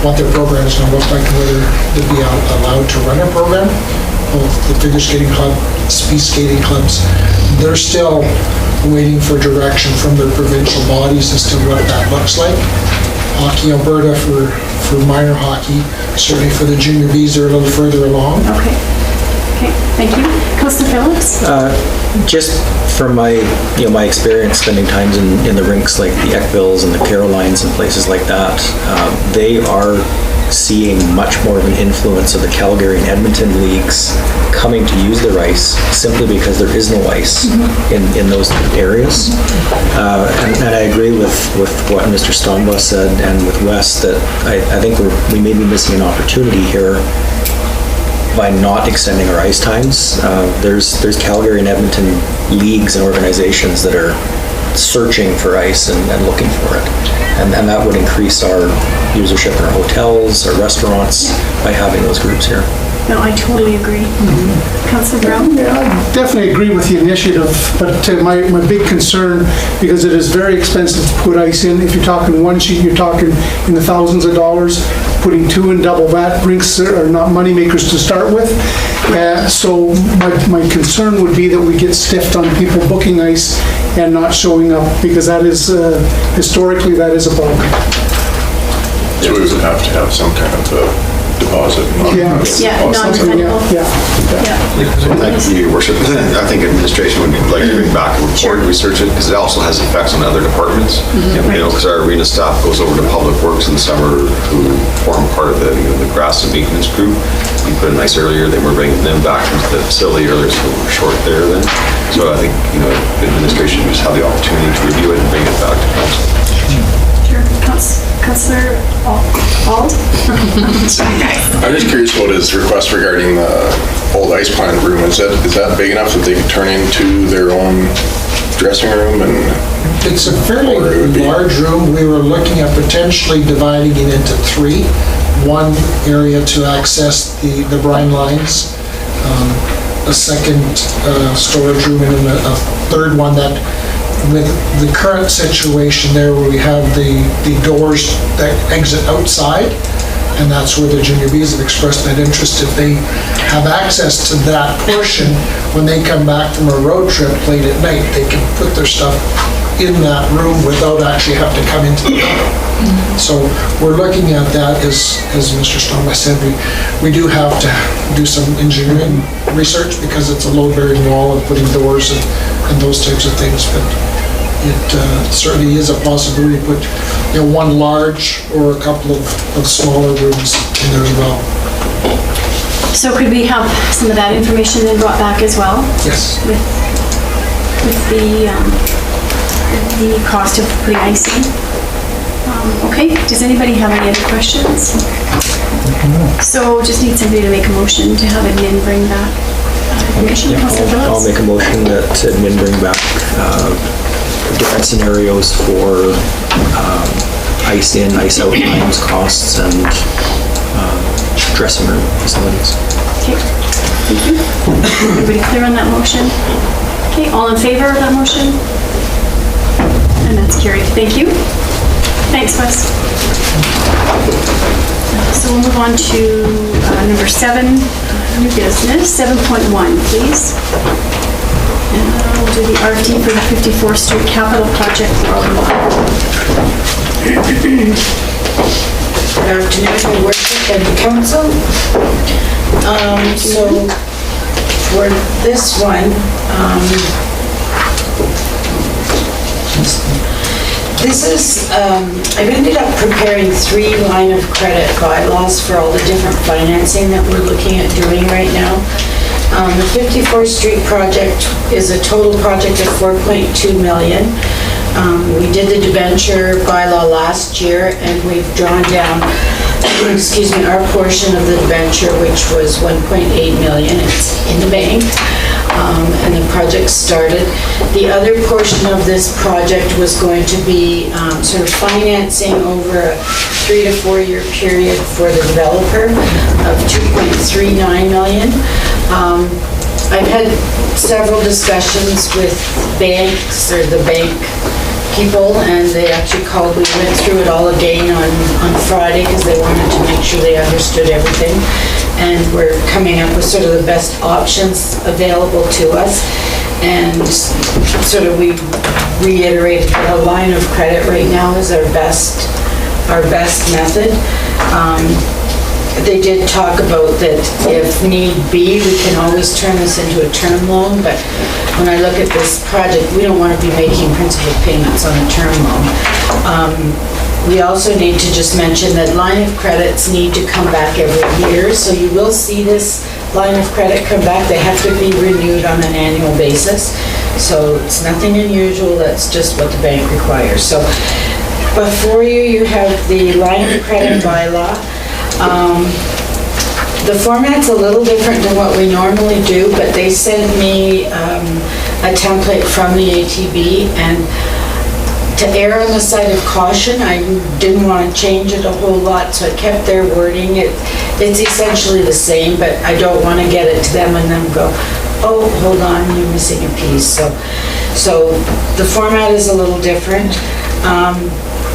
what their program is going to look like, and whether they'll be allowed to run a program. Both the figure skating club, speed skating clubs, they're still waiting for direction from their provincial bodies as to what that looks like. Hockey Alberta for minor hockey, certainly for the junior Bs, they're a little further along. Okay. Okay, thank you. Councillor Phillips? Just from my experience spending times in the rinks like the Eckvilles and the Carolines and places like that, they are seeing much more of an influence of the Calgary and Edmonton leagues coming to use their ice simply because there is no ice in those areas. And I agree with what Mr. Stonebus said and with Wes, that I think we may be missing an opportunity here by not extending our ice times. There's Calgary and Edmonton leagues and organizations that are searching for ice and looking for it. And that would increase our usership in our hotels, our restaurants, by having those groups here. No, I totally agree. Councillor Brown? Yeah, I definitely agree with the initiative, but my big concern, because it is very expensive to put ice in. If you're talking one sheet, you're talking in the thousands of dollars. Putting 2 in double that, rinks are not money makers to start with. So my concern would be that we get stiffed on people booking ice and not showing up, because that is, historically, that is a problem. So we would have to have some kind of a deposit. Yeah, non-refundable. Yeah. Thank you, Your Worship. I think administration would like to bring back a report and research it, because it also has effects on other departments. Because our arena staff goes over to Public Works in the summer, who form part of the grass and maintenance group. We put in ice earlier, then we're bringing them back into the facility earlier, so we're short there then. So I think, the administration just have the opportunity to review it and bring it back to council. Sure. Councillor Ald? I'm just curious about his request regarding the old ice plant room. Is that big enough that they could turn into their own dressing room? And it's a fairly large room. We were looking at potentially dividing it into 3. One area to access the brine lines, a second storage room, and a third one that with the current situation there where we have the doors that exit outside, and that's where the Junior Bees have expressed that interest. If they have access to that portion, when they come back from a road trip late at night, they can put their stuff in that room without actually having to come into the building. So we're looking at that, as Mr. Stone said, we do have to do some engineering research because it's a load-bearing wall and putting doors and those types of things, but it certainly is a possibility to put, one large or a couple of smaller rooms in there as well. So could we have some of that information then brought back as well? Yes. With the cost of putting ice in? Okay, does anybody have any other questions? So just need somebody to make a motion to have admin bring back information. Yeah, Councillor I'll Phillips? make a motion that admin bring back different scenarios for ice in, ice out times, costs, and dressing room facilities. Okay, thank you. Everybody clear on that motion? Okay, all in favor of that motion? And that's carried. Thank you. Thanks, Wes. So we'll move on to number 7, new business, 7.1, please. And we'll do the RFP for the 54th Street Capital Project. Good afternoon, my worship and council. So for this one, this is, I've ended up preparing 3 line of credit bylaws for all the different financing that we're looking at doing right now. The 54th Street project is a total project of $4.2 million. We did the debenture bylaw last year and we've drawn down, our portion of the debenture, which was $1.8 million. It's in the bank. And the project started. The other portion of this project was going to be sort of financing over a 3 to 4 year period for the developer of $2.39 million. I've had several discussions with banks or the bank people, and they actually called. We went through it all again on Friday because they wanted to make sure they understood everything. And we're coming up with sort of the best options available to us. And sort of we reiterated that a line of credit right now is our best method. They did talk about that if need be, we can always turn this into a term loan, but when I look at this project, we don't want to be making principal payments on a term loan. We also need to just mention that line of credits need to come back every year, so you will see this line of credit come back. They have to be renewed on an annual basis, so it's nothing unusual. That's just what the bank requires. So before you have the line of credit bylaw. The format's a little different than what we normally do, but they sent me a template from the ATB, and to err on the side of caution, I didn't want to change it a whole lot, so I kept their wording. It's essentially the same, but I don't want to get it to them and then go, oh, hold on, you're missing a piece. So the format is a little different.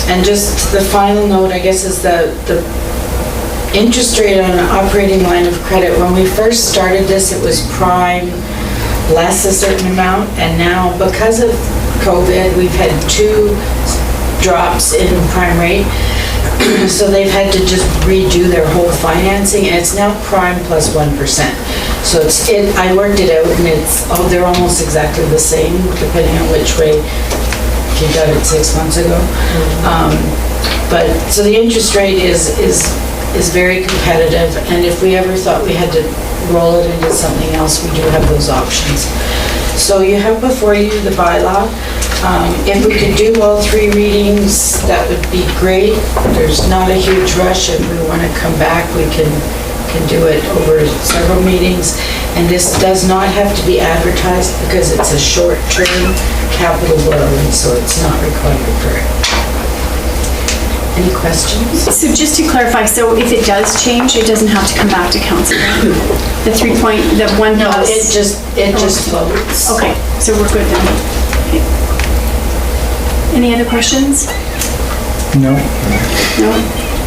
And just the final note, I guess, is the interest rate on an operating line of credit. When we first started this, it was prime less a certain amount, and now because of COVID, we've had 2 drops in prime rate. So they've had to just redo their whole financing, and it's now prime plus 1%. So I worked it out, and they're almost exactly the same, depending on which way you got it 6 months ago. But so the interest rate is very competitive, and if we ever thought we had to roll it into something else, we do have those options. So you have before you the bylaw. If we could do all 3 readings, that would be great. There's not a huge rush. If we want to come back, we can do it over several meetings. And this does not have to be advertised because it's a short-term capital borrowing, so it's not required for it. Any questions? So just to clarify, so if it does change, it doesn't have to come back to council? The 1 No, plus? it just floats. Okay, so we're good then. Okay. Any other questions? No? No?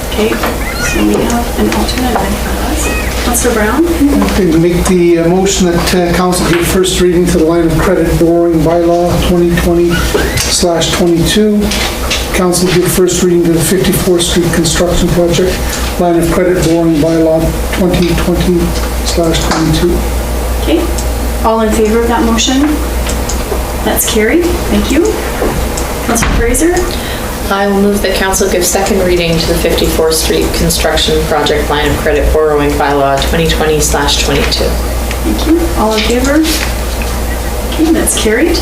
Okay, so we have an alternate then for us. Councillor Brown? Okay, make the motion that council give first reading to the line of credit borrowing bylaw 2020/22. Council give first reading to the 54th Street construction project, line of credit borrowing bylaw 2020/22. Okay, all in favor of that motion? That's carried, thank you. Councillor Fraser? I will move that council give second reading to the 54th Street construction project line of credit borrowing bylaw 2020/22. Thank you. All in favor? Okay, that's carried.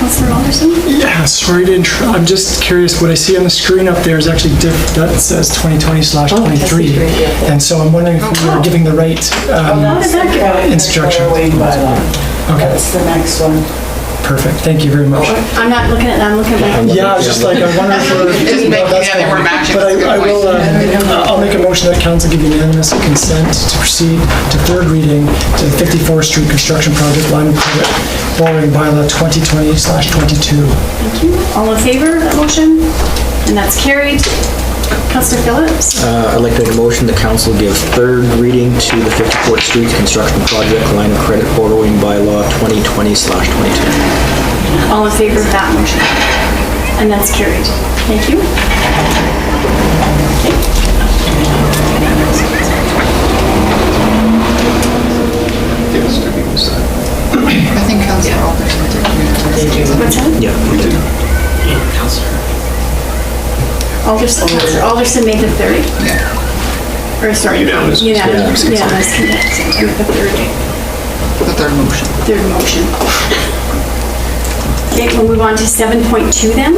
Councillor Alderson? Yeah, sorry to I'm just curious, what I see on the screen up there is actually that says 2020/23. And so I'm wondering if we are giving the right instruction. Okay, That's the next one. perfect. Thank you very much. I'm not looking at that, I'm looking at my... Yeah, I was just like, I wonder if we're... Just make, No, that's yeah, they fine. were matching. But That's a good I will, point. I'll make a motion that council give unanimous consent to proceed to third reading to the 54th Street construction project line of credit borrowing bylaw 2020/22. Thank you. All in favor of that motion? And that's carried. Councillor Phillips? I'd like to make a motion that council give third reading to the 54th Street construction project line of credit borrowing bylaw 2020/22. All in favor of that motion? And that's carried. Thank you. Okay. I think Councilor Alderson did. What's that? Yeah. Alderson made the third? Yeah, Or sorry. Unanimous. Unanimous consent to make the third motion. third motion. Okay, we'll move on to 7.2 then.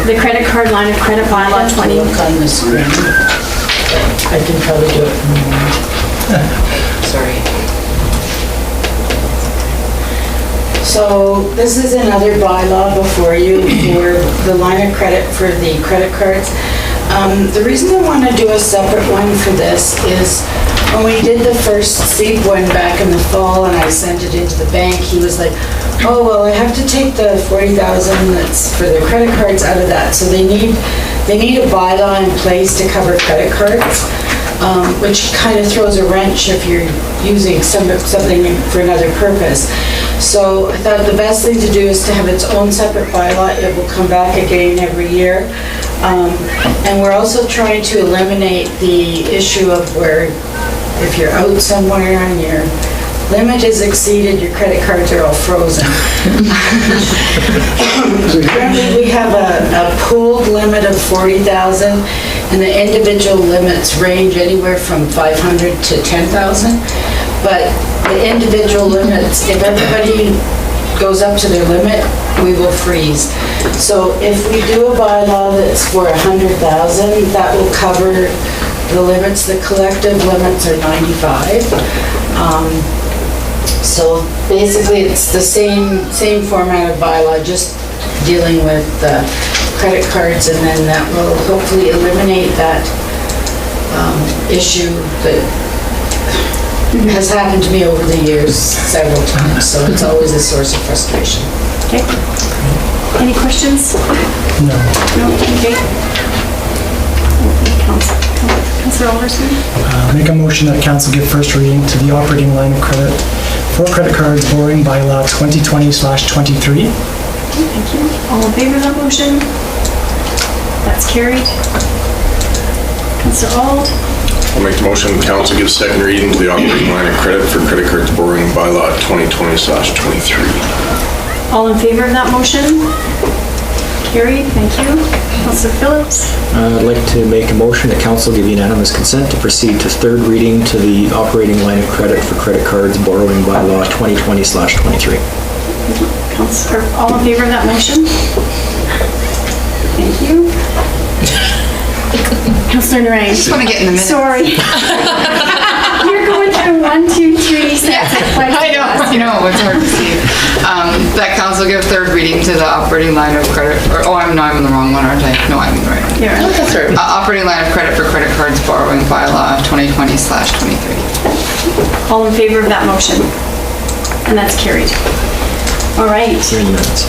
The credit card line of credit bylaw 20. Look on the screen. I can probably do it. Sorry. So this is another bylaw before you for the line of credit for the credit cards. The reason I want to do a separate one for this is when we did the first SEEP one back in the fall and I sent it into the bank, he was like, oh, well, I have to take the 40,000 that's for the credit cards out of that. So they need a bylaw in place to cover credit cards, which kind of throws a wrench if you're using something for another purpose. So I thought the best thing to do is to have its own separate bylaw. It will come back again every year. And we're also trying to eliminate the issue of where if you're out somewhere and your limit is exceeded, your credit cards are all frozen. Currently, we have a pooled limit of 40,000 and the individual limits range anywhere from 500 to 10,000. But the individual limits, if everybody goes up to their limit, we will freeze. So if we do a bylaw that's for 100,000, that will cover the limits. The collective limits are 95. So basically, it's the same format of bylaw, just dealing with credit cards, and then that will hopefully eliminate that issue that has happened to me over the years several times, so it's always a source of frustration. Okay. Any questions? No. No? Okay. Councillor Alderson? Make a motion that council give first reading to the operating line of credit for credit cards borrowing bylaw 2020/23. Thank you. All in favor of that motion? That's carried. Councillor Ald? I'll make the motion, council gives second reading to the operating line of credit for credit cards borrowing bylaw 2020/23. All in favor of that motion? Carried, thank you. Councillor Phillips? I'd like to make a motion that council give unanimous consent to proceed to third reading to the operating line of credit for credit cards borrowing bylaw 2020/23. Councillor, all in favor of that motion? Thank you. Councillor Narang? I just want to get in the minutes. Sorry. You're going through 1, 2, 3 sets of questions. I know, it's hard to see. That council give third reading to the operating line of credit, I'm in the wrong one, aren't I? No, I'm in the right one. You're right. That's right. Operating line of credit for credit cards borrowing bylaw 2020/23. All in favor of that motion? And that's carried. All right, They're in the minutes.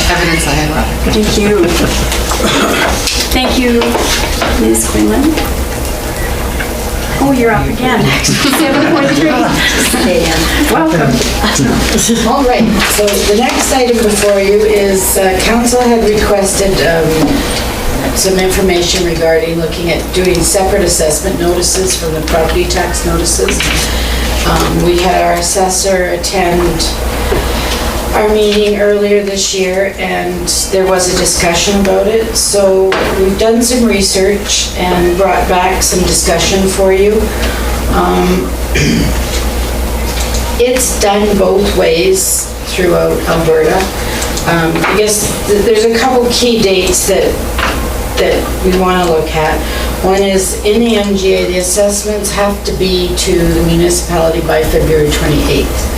Evidence I had wrong. thank you. Thank you, Ms. Quinlan. Oh, you're up again. 7.3. Welcome. All right, so the next item before you is, council had requested some information regarding looking at doing separate assessment notices from the property tax notices. We had our assessor attend our meeting earlier this year, and there was a discussion about it. So we've done some research and brought back some discussion for you. It's done both ways throughout Alberta. I guess there's a couple key dates that we want to look at. One is in the MGA, the assessments have to be to the municipality by February 28th.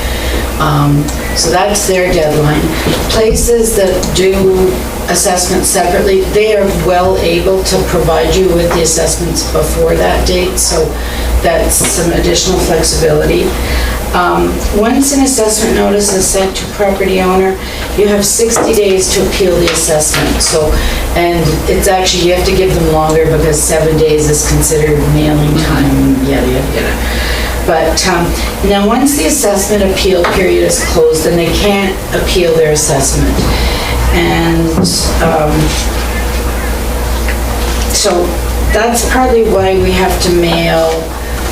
So that's their deadline. Places that do assessments separately, they are well able to provide you with the assessments before that date, so that's some additional flexibility. Once an assessment notice is sent to property owner, you have 60 days to appeal the assessment. So, and it's actually, you have to give them longer because 7 days is considered mailing time, yada, yada, yada. But now, once the assessment appeal period is closed, then they can't appeal their assessment. And so that's partly why we have to mail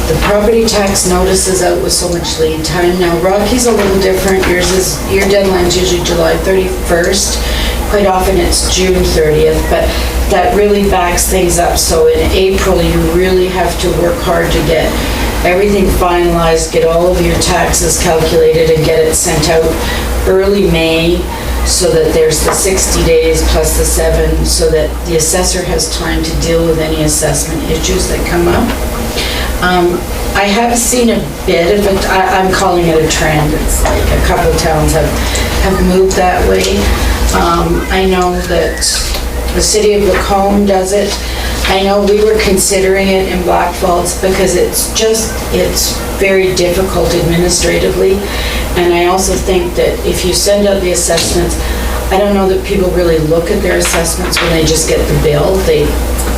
the property tax notices out with so much lead time. Now, Rocky's a little different. Your deadline's usually July 31st. Quite often it's June 30th, but that really backs things up. So in April, you really have to work hard to get everything finalized, get all of your taxes calculated, and get it sent out early May, so that there's the 60 days plus the 7, so that the assessor has time to deal with any assessment issues that come up. I have seen a bit of it, I'm calling it a trend. It's like a couple towns have moved that way. I know that the city of Lacombe does it. I know we were considering it in Black Falls because it's very difficult administratively. And I also think that if you send out the assessments, I don't know that people really look at their assessments when they just get the bill. They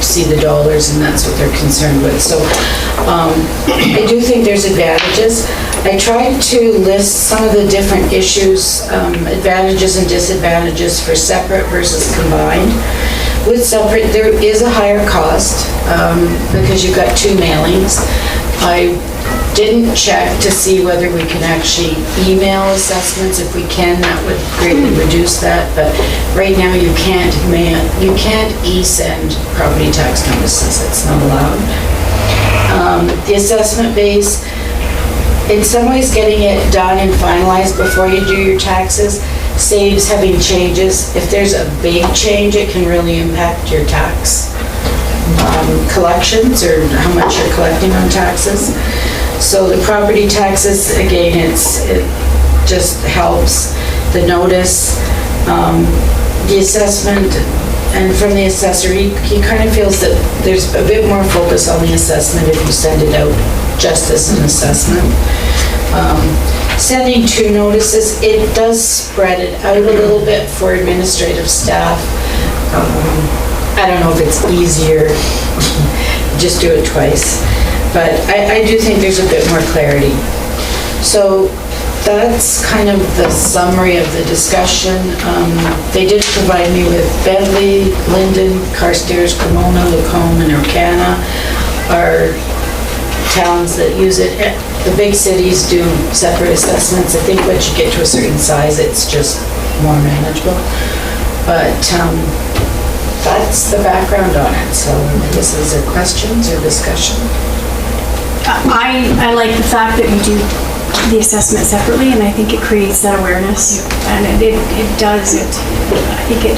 see the dollars and that's what they're concerned with. So I do think there's advantages. I tried to list some of the different issues, advantages and disadvantages for separate versus combined. With separate, there is a higher cost because you've got 2 mailings. I didn't check to see whether we can actually email assessments. If we can, that would greatly reduce that. But right now, you can't e-send property tax notices. It's not allowed. The assessment base, in some ways, getting it done and finalized before you do your taxes saves having changes. If there's a big change, it can really impact your tax collections or how much you're collecting on taxes. So the property taxes, again, it just helps. The notice, the assessment, and from the assessor, he kind of feels that there's a bit more focus on the assessment if you send it out just as an assessment. Sending 2 notices, it does spread it out a little bit for administrative staff. I don't know if it's easier, just do it twice. But I do think there's a bit more clarity. So that's kind of the summary of the discussion. They did provide me with Bentley, Linden, Carstairs, Cremona, Lacombe, and Orcana are towns that use it. The big cities do separate assessments. I think once you get to a certain size, it's just more manageable. But that's the background on it. So I guess is there questions or discussion? I like the fact that you do the assessment separately, and I think it creates that awareness. And it does. I think it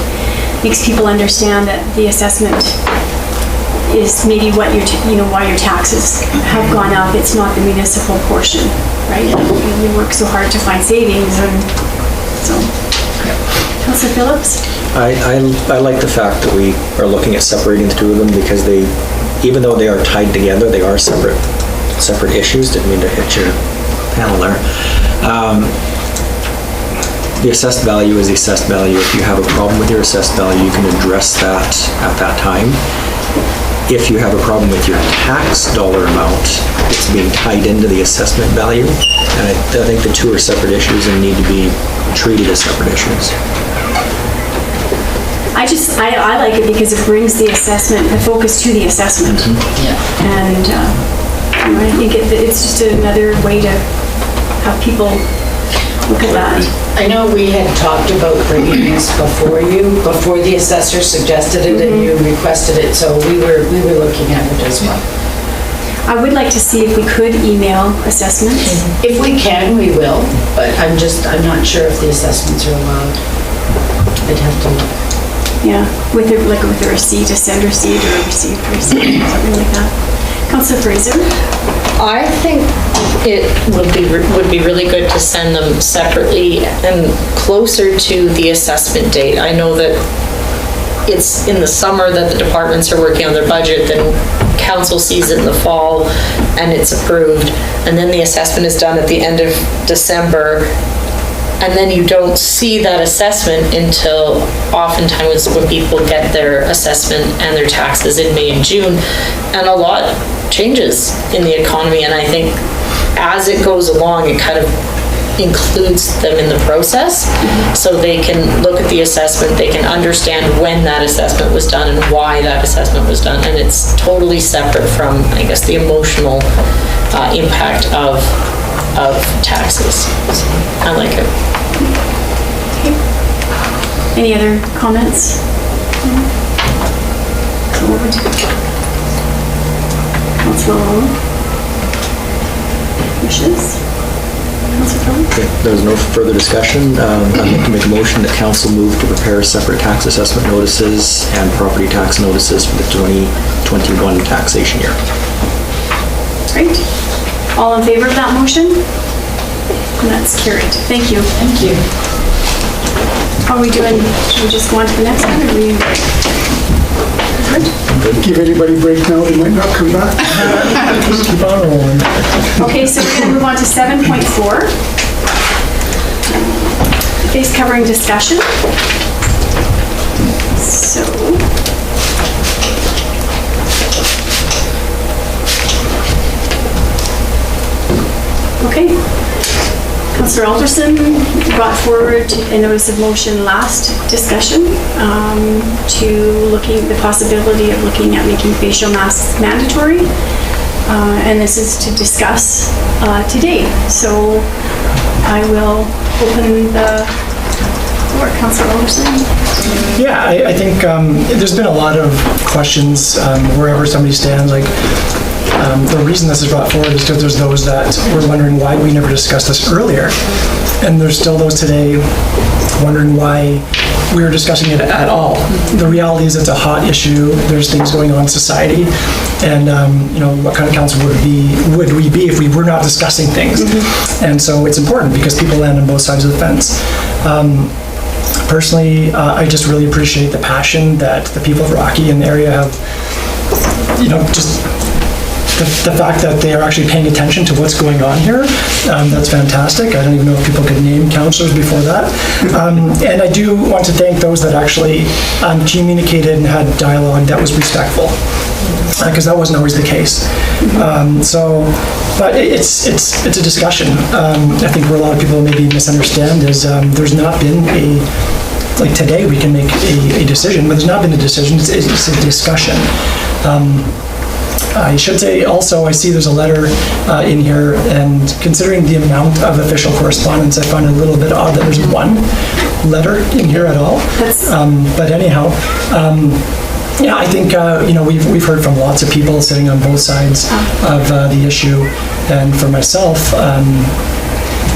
makes people understand that the assessment is maybe what why your taxes have gone up. It's not the municipal portion, right? We work so hard to find savings, and so. Councillor Phillips? I like the fact that we are looking at separating the 2 of them because even though they are tied together, they are separate issues. Didn't mean to hit your panel there. the assessed value is the assessed value. If you have a problem with your assessed value, you can address that at that time. If you have a problem with your tax dollar amount, it's being tied into the assessment value. And I think the two are separate issues and need to be treated as separate issues. I like it because it brings the assessment, the focus to the assessment. And I think it's just another way to have people look at that. I know we had talked about bringing this before the assessor suggested it and you requested it, so we were looking at it as well. I would like to see if we could email assessments. If we can, we will, but I'm not sure if the assessments are allowed. I'd have to look. Yeah, with a receipt, a send receipt or a received receipt, something like that. Councillor Fraser? I think it would be really good to send them separately and closer to the assessment date. I know that it's in the summer that the departments are working on their budget, then council sees it in the fall and it's approved, and then the assessment is done at the end of December, and then you don't see that assessment until oftentimes when people get their assessment and their taxes in May and June, and a lot changes in the economy, and I think as it goes along, it kind of includes them in the process, so they can look at the assessment, they can understand when that assessment was done and why that assessment was done, and it's totally separate from, I guess, the emotional impact of taxes. So I like it. Any other comments? So what would you? Councillor Long? Wishes? Councillor Cullen? Okay, there's no further discussion. I'd like to make a motion that council move to prepare separate tax assessment notices and property tax notices for the 2021 taxation year. Great. All in favor of that motion? And that's carried. Thank you. Thank you. How are we doing? Should we just go on to the next one, or we? Good? Give anybody a break now, they might not come back. Keep on rolling. Okay, so we're gonna move on to 7.4. Face covering discussion. So. Okay. Councillor Alderson brought forward a notice of motion last discussion to the possibility of looking at making facial masks mandatory. And this is to discuss today. So I will open the floor. Councillor Alderson. Yeah, I think there's been a lot of questions wherever somebody stands. Like, the reason this is brought forward is because there's those that were wondering why we never discussed this earlier. And there's still those today wondering why we were discussing it at all. The reality is it's a hot issue. There's things going on in society. And, what kind of council would we be if we were not discussing things? And so it's important because people land on both sides of the fence. Personally, I just really appreciate the passion that the people of Rocky and the area have, just the fact that they are actually paying attention to what's going on here. That's fantastic. I don't even know if people could name councillors before that. And I do want to thank those that actually communicated and had dialogue that was respectful, because that wasn't always the case. But it's a discussion. I think where a lot of people maybe misunderstand is there's not been like today we can make a decision, but there's not been a decision, it's a discussion. I should say also, I see there's a letter in here, and considering the amount of official correspondence, I find it a little bit odd that there's one letter in here at all. But anyhow, I think, we've heard from lots of people sitting on both sides of the issue, and for myself,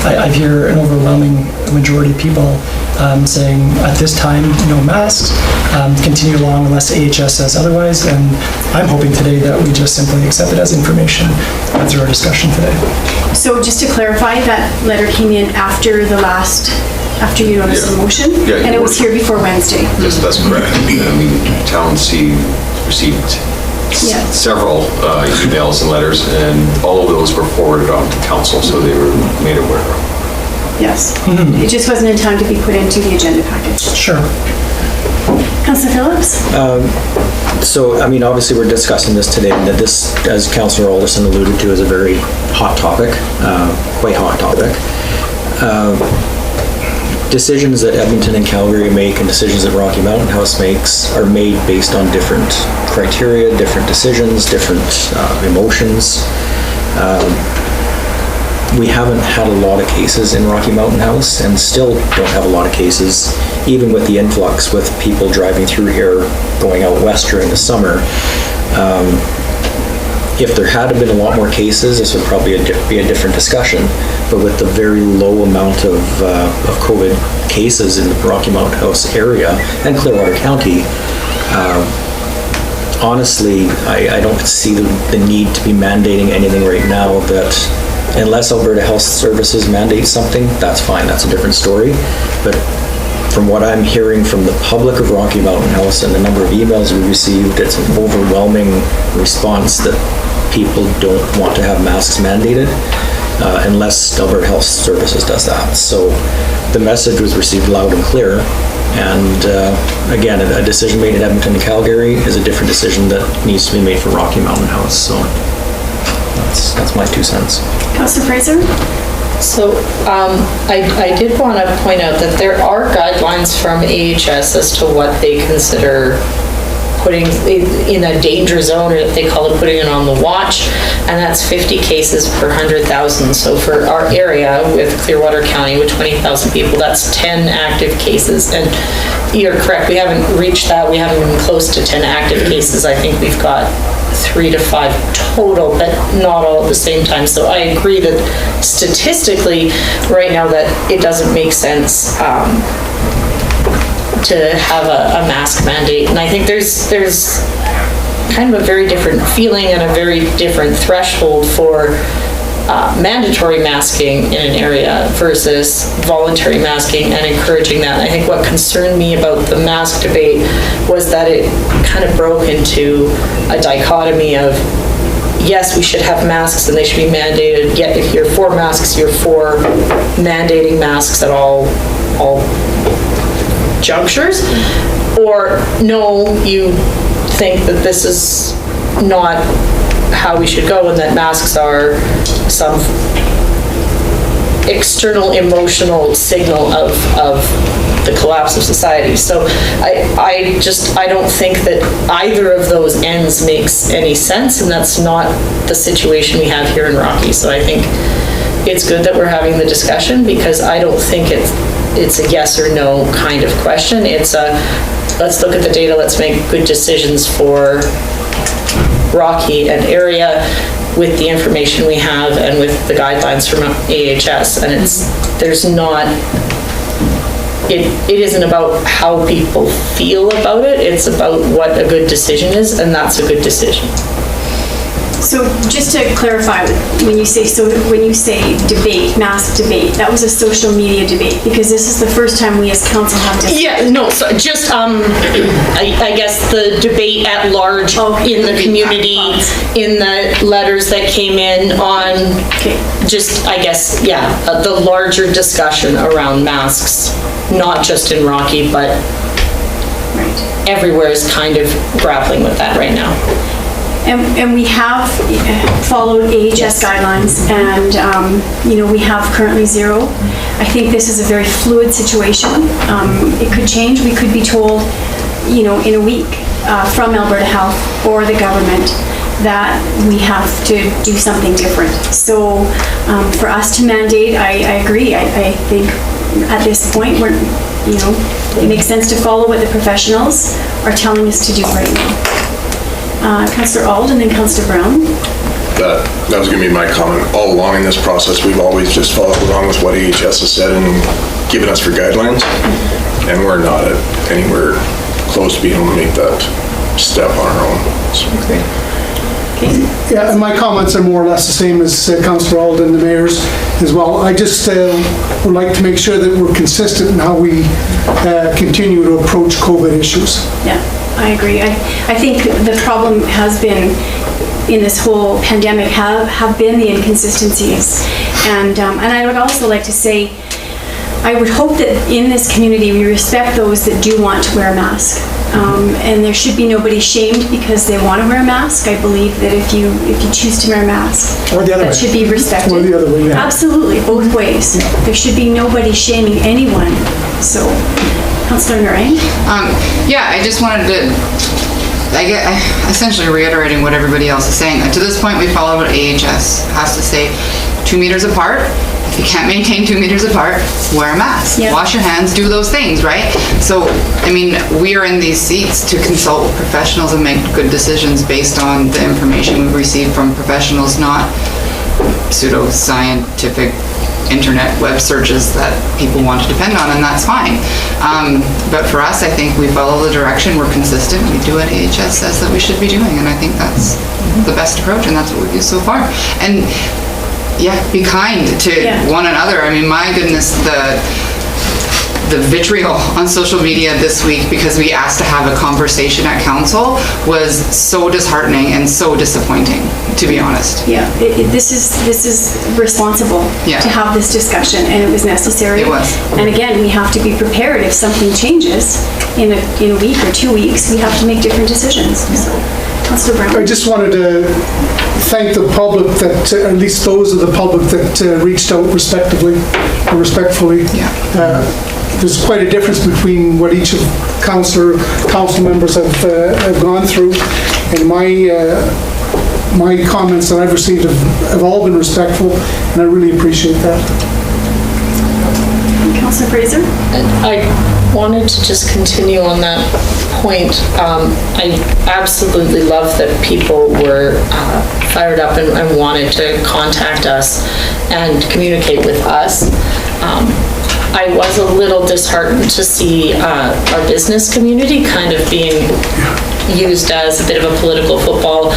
I hear an overwhelming majority of people saying at this time, no masks, continue along unless AHS says otherwise, and I'm hoping today that we just simply accept it as information through our discussion today. So just to clarify, that letter came in after after you noticed the motion? Yeah, and it was here before Wednesday? Yes, that's correct. Town C received several emails and letters, and all of those were forwarded on to council, so they were made aware of. Yes. It just wasn't in time to be put into the agenda package. Sure. Councillor Phillips? So, I mean, obviously, we're discussing this today, and that this, as Councillor Alderson alluded to, is a very hot topic, quite hot topic. Decisions that Edmonton and Calgary make and decisions that Rocky Mountain House makes are made based on different criteria, different decisions, different emotions. We haven't had a lot of cases in Rocky Mountain House and still don't have a lot of cases, even with the influx with people driving through here going out west during the summer. If there had been a lot more cases, this would probably be a different discussion. But with the very low amount of COVID cases in the Rocky Mountain House area and Clearwater County, honestly, I don't see the need to be mandating anything right now. That unless Alberta Health Services mandates something, that's fine, that's a different story. But from what I'm hearing from the public of Rocky Mountain House and the number of emails we received, it's an overwhelming response that people don't want to have masks mandated unless Alberta Health Services does that. So the message was received loud and clear. And again, a decision made in Edmonton and Calgary is a different decision that needs to be made for Rocky Mountain House. So that's my 2 cents. Councillor Fraser? So I did want to point out that there are guidelines from AHS as to what they consider putting in a danger zone, or they call it putting it on the watch, and that's 50 cases per 100,000. So for our area with Clearwater County with 20,000 people, that's 10 active cases. And you're correct, we haven't reached that. We haven't been close to 10 active cases. I think we've got 3 to 5 total, but not all at the same time. So I agree that statistically, right now, that it doesn't make sense to have a mask mandate. And I think there's kind of a very different feeling and a very different threshold for mandatory masking in an area versus voluntary masking and encouraging that. And I think what concerned me about the mask debate was that it kind of broke into a dichotomy of, yes, we should have masks and they should be mandated, yet if you're for masks, you're for mandating masks at all junctures, or no, you think that this is not how we should go and that masks are some external emotional signal of the collapse of society. So I don't think that either of those ends makes any sense, and that's not the situation we have here in Rocky. So I think it's good that we're having the discussion, because I don't think it's a yes or no kind of question. It's a, let's look at the data, let's make good decisions for Rocky and area with the information we have and with the guidelines from AHS. And it isn't about how people feel about it, it's about what a good decision is, and that's a good decision. So just to clarify, when you say debate, mask debate, that was a social media debate, because this is the first time we as council have to. Yeah, no, so just, I guess the debate at large in the community, in the letters that came in on, just, I guess, yeah, the larger discussion around masks, not just in Rocky, but everywhere is kind of grappling with that right now. And we have followed AHS guidelines, and we have currently 0. I think this is a very fluid situation. It could change. We could be told, in a week from Alberta Health or the government that we have to do something different. So for us to mandate, I agree. I think at this point, it makes sense to follow what the professionals are telling us to do right now. Councillor Auld and then Councillor Brown. That was going to be my comment. All along in this process, we've always just followed along with what AHS has said and given us for guidelines, and we're not anywhere close to being able to make that step on our own. So. Yeah, and my comments are more or less the same as Councillor Auld and the mayor's as well. I just would like to make sure that we're consistent in how we continue to approach COVID issues. Yeah, I agree. I think the problem has been in this whole pandemic have been the inconsistencies, and I would also like to say, I would hope that in this community, we respect those that do want to wear a mask. And there should be nobody shamed because they want to wear a mask. I believe that if you choose to wear a mask, Or the other that way. should be respected. Or the other way, yeah. Absolutely, both ways. There should be nobody shaming anyone. So, Councillor Narang? Yeah, I just wanted to, essentially reiterating what everybody else is saying. To this point, we follow what AHS has to say. 2 meters apart. If you can't maintain 2 meters apart, wear a mask. Yeah. Wash your hands, do those things, right? So, I mean, we are in these seats to consult with professionals and make good decisions based on the information we've received from professionals, not pseudo-scientific internet web searches that people want to depend on, and that's fine. But for us, I think we follow the direction, we're consistent, we do what AHS says that we should be doing, and I think that's the best approach, and that's what we've used so far. And yeah, be kind to one another. I mean, my goodness, the vitriol on social media this week because we asked to have a conversation at council was so disheartening and so disappointing, to be honest. Yeah, this is responsible Yeah. to have this discussion, and it was necessary. It was. And again, we have to be prepared if something changes in a week or 2 weeks. We have to make different decisions. So, Councillor Brown. I just wanted to thank the public that, at least those of the public that reached out respectfully. There's quite a difference between what each of council members have gone through, and my comments that I've received have all been respectful, and I really appreciate that. Councillor Fraser? I wanted to just continue on that point. I absolutely love that people were fired up and wanted to contact us and communicate with us. I was a little disheartened to see our business community kind of being used as a bit of a political football.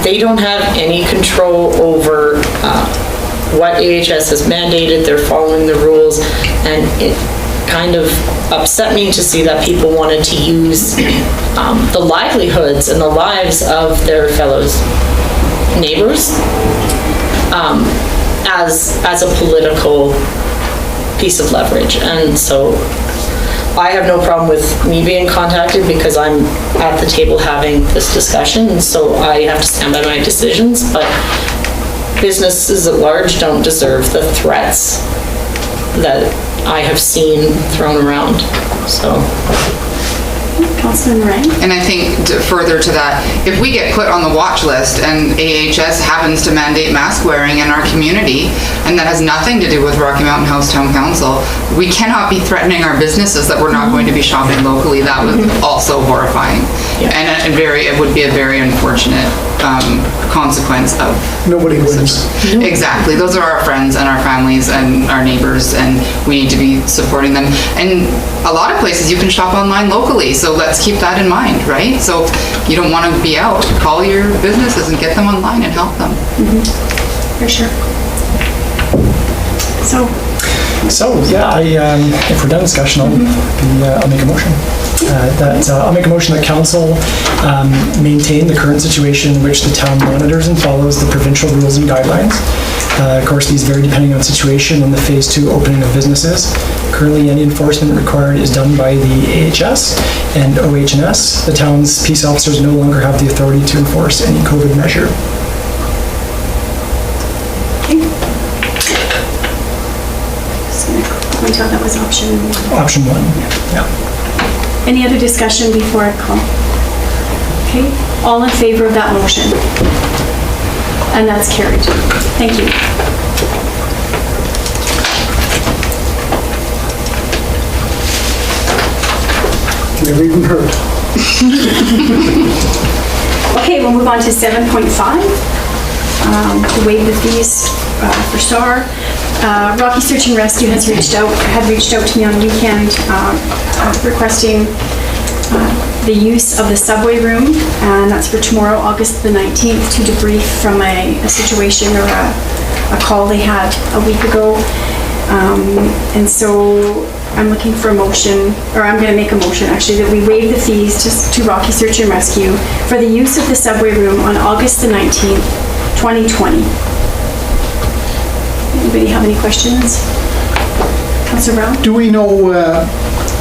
They don't have any control over what AHS has mandated. They're following the rules, and it kind of upset me to see that people wanted to use the livelihoods and the lives of their fellow neighbors as a political piece of leverage. And so I have no problem with me being contacted because I'm at the table having this discussion, and so I have to stand by my decisions, but businesses at large don't deserve the threats that I have seen thrown around, so. Councillor Narang? And I think further to that, if we get put on the watch list and AHS happens to mandate mask wearing in our community, and that has nothing to do with Rocky Mountain House Town Council, we cannot be threatening our businesses that we're not going to be shopping locally. That was also horrifying. And it would be a very unfortunate consequence of... Nobody wins. Exactly. Those are our friends and our families and our neighbors, and we need to be supporting them. And a lot of places you can shop online locally, so let's keep that in mind, right? So if you don't want to be out, call your businesses and get them online and help them. For sure. So, yeah, if we're done discussion, I'll make a motion. I'll make a motion that council maintain the current situation in which the town monitors and follows the provincial rules and guidelines. Of course, these vary depending on situation and the phase 2 opening of businesses. Currently, any enforcement required is done by the AHS and OH&S. The town's peace officers no longer have the authority to enforce any COVID measure. Point out that was option 1. Option 1, yeah. Any other discussion before I call? Okay, all in favor of that motion? And that's carried. Thank you. Never even heard. Okay, we'll move on to 7.5. To waive the fees for STAR. Rocky Search and Rescue had reached out to me on the weekend requesting the use of the subway room, and that's for tomorrow, August the 19th, to debrief from a situation or a call they had a week ago. And so I'm looking for a motion, or I'm going to make a motion actually, that we waive the fees to Rocky Search and Rescue for the use of the subway room on August the 19th, 2020. Anybody have any questions? Councillor Brown? Do we know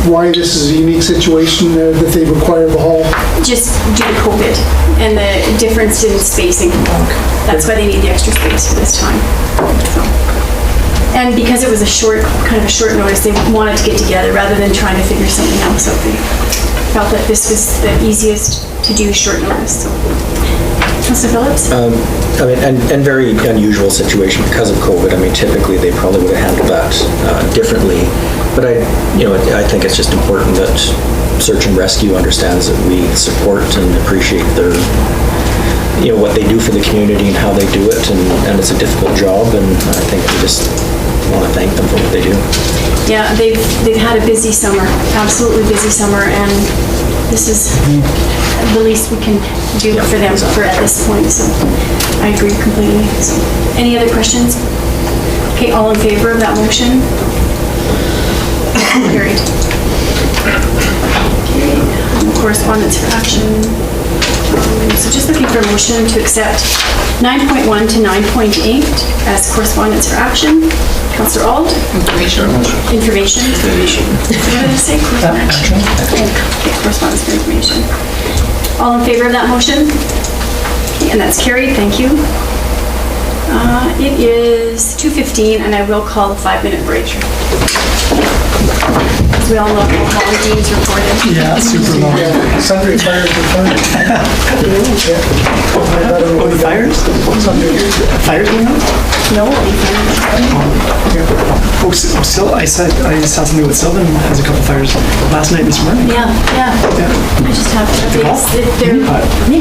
why this is a unique situation that they require the hall? Just due to COVID and the difference in spacing. That's why they need the extra space for this time. So. And because it was kind of a short notice, they wanted to get together rather than trying to figure something else out. They felt that this was the easiest to do short notice. So. Councillor Phillips? I mean, and very unusual situation because of COVID. I mean, typically they probably would have handled that differently. But I think it's just important that Search and Rescue understands that we support and appreciate their, what they do for the community and how they do it, and it's a difficult job, and I think we just want to thank them for what they do. Yeah, they've had a busy summer, absolutely busy summer, and this is the least we can do for them at this point, so I agree completely. So, any other questions? Okay, all in favor of that motion? Carried. Okay, correspondence for action. So just looking for a motion to accept 9.1 to 9.8 as correspondence for action. Councillor Auld? Information. Information. What did I say? Action. Okay, correspondence for information. All in favor of that motion? Okay, and that's carried, thank you. It is 2:15 and I will call a 5-minute break. As we all know, Holly Dean's reported. Yeah, super long. Sundry fires were fun. Oh, the fires? Fires going on? No. Oh, I saw something with Sylvan has a couple fires last night, this morning. Yeah. I just have to, if they're,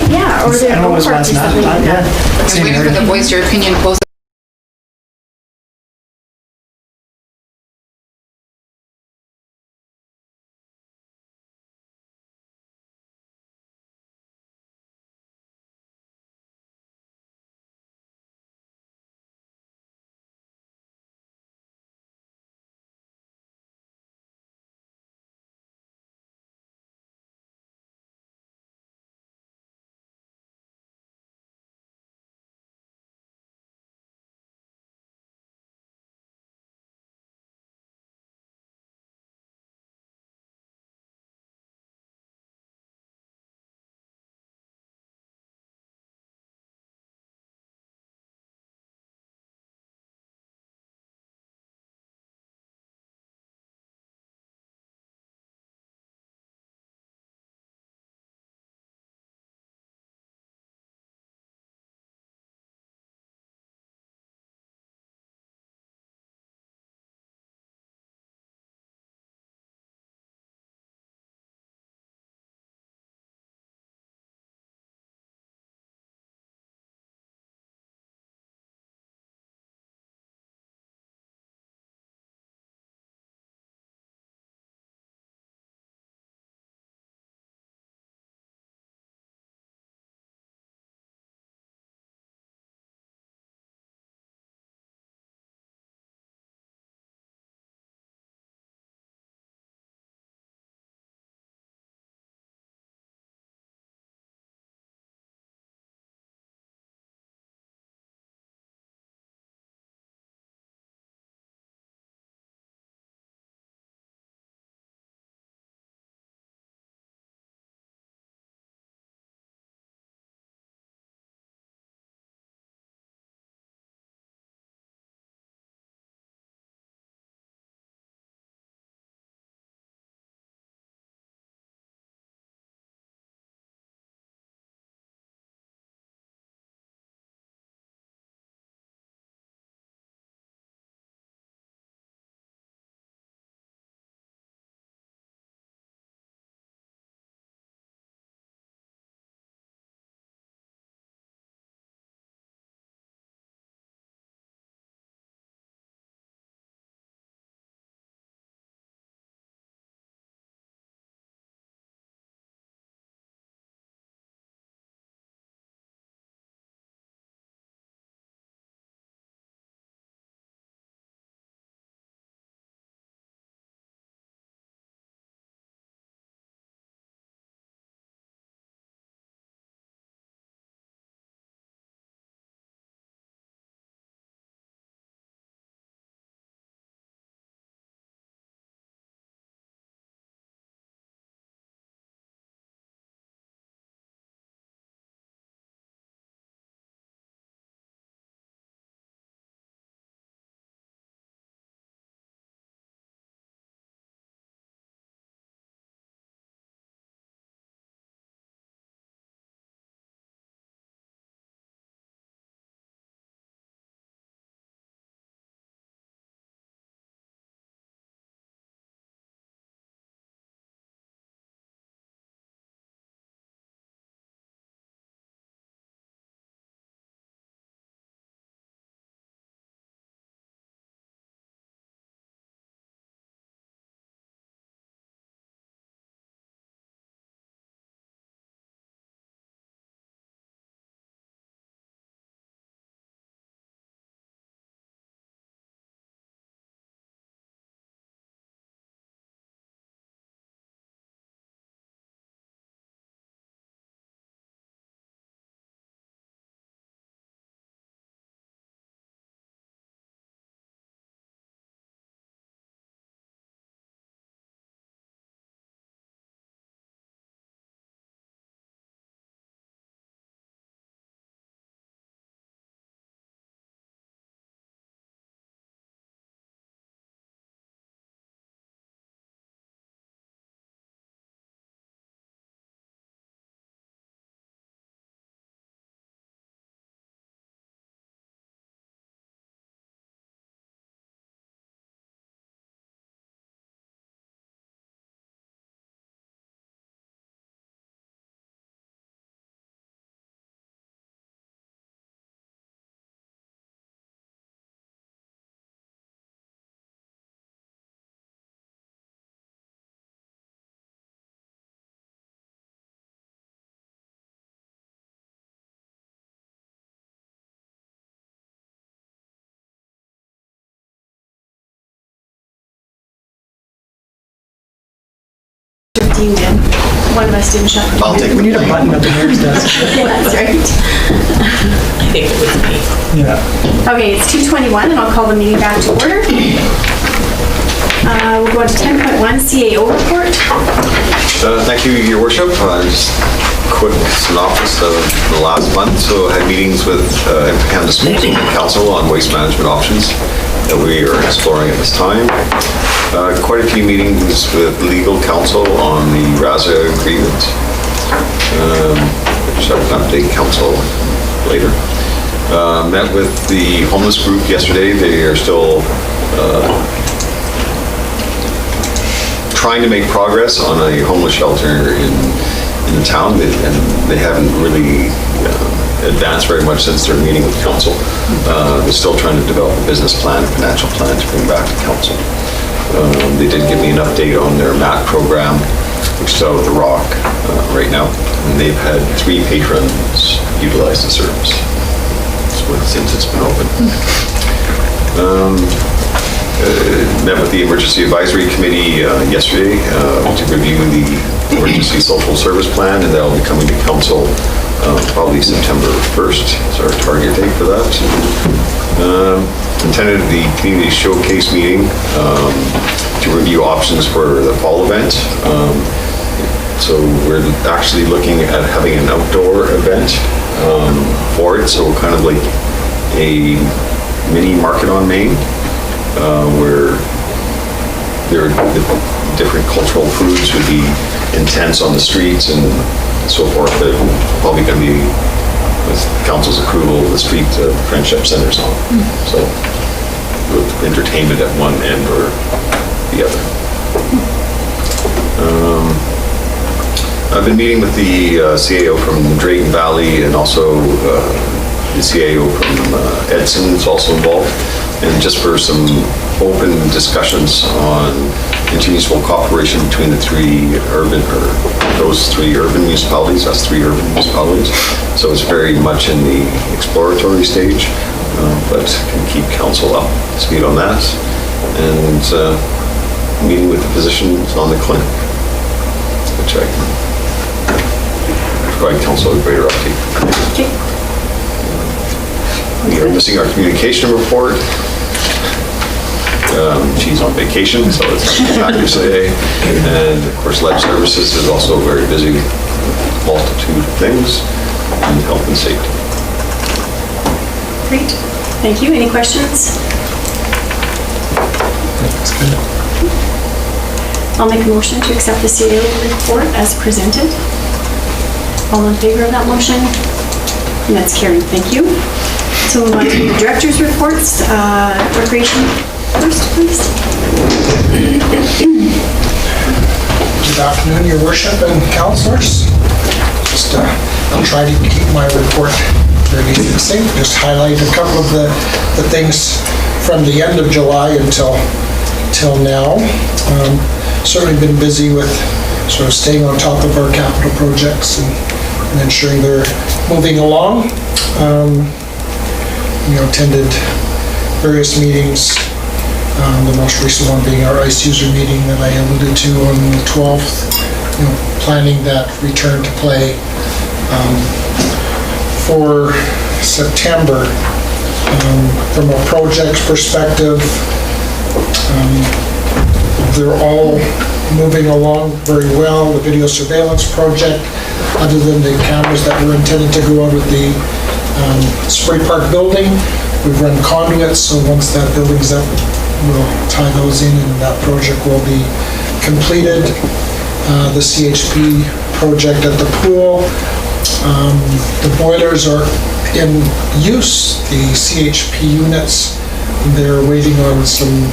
yeah, or I they're don't know what was go-karts or last something night. like that. Yeah. I'm waiting for the voice your opinion post Dean did. One of us didn't shut the I'll take We need a it. button at the mayor's desk. Yeah, that's right. I think it was me. Yeah. Okay, it's 2:21, and I'll call the meeting back to order. We'll go on to 10.1, CAO report. Thank you, Your Worship. Just quick synopsis of the last month. So I had meetings with Empachan Disposal Council on waste management options that we are exploring at this time. Quite a few meetings with legal counsel on the RAZA agreement, which I can update council later. Met with the homeless group yesterday. They are still trying to make progress on a homeless shelter in the town, and they haven't really advanced very much since their meeting with council. They're still trying to develop a business plan, a financial plan to bring back to council. They did give me an update on their MAT program, which is out of the Rock right now, and they've had 3 patrons utilize the service since it's been open. Met with the Emergency Advisory Committee yesterday to review the Emergency Social Service Plan, and that'll be coming to council probably September 1st is our target date for that. Attended the Community Showcase meeting to review options for the fall event. So we're actually looking at having an outdoor event for it, so kind of like a mini market on Main, where the different cultural foods would be intense on the streets and so forth, but probably going to be, with council's approval, the street friendship centers on. So with entertainment at one end or the other. I've been meeting with the CAO from Drayton Valley, and also the CAO from Edson is also involved, and just for some open discussions on intermunicipal cooperation between the those three urban municipalities. That's 3 urban municipalities. So it's very much in the exploratory stage, but can keep council up to speed on that. And meeting with the physicians on the clinic, which I can provide council a greater update. Okay. We are missing our communication report. She's on vacation, so it's back today. And of course, Lead Services is also very busy with a multitude of things in health and safety. Great. Thank you. Any questions? That's good. I'll make a motion to accept the CAO report as presented. All in favor of that motion? And that's carried. Thank you. So we'll move on to the director's reports. Recreation first, please. Good afternoon, Your Worship and councilors. Just, I'll try to keep my report very succinct, just highlight a couple of the things from the end of July until now. Certainly been busy with sort of staying on top of our capital projects and ensuring they're moving along. Attended various meetings, the most recent one being our ICE user meeting that I alluded to on the 12th, planning that return to play for September. From a project perspective, they're all moving along very well. The video surveillance project, other than the cameras that were intended to go out with the Spray Park building, we've run conduits, so once that building's up, we'll tie those in and that project will be completed. The CHP project at the pool, the boilers are in use, the CHP units, they're waiting on some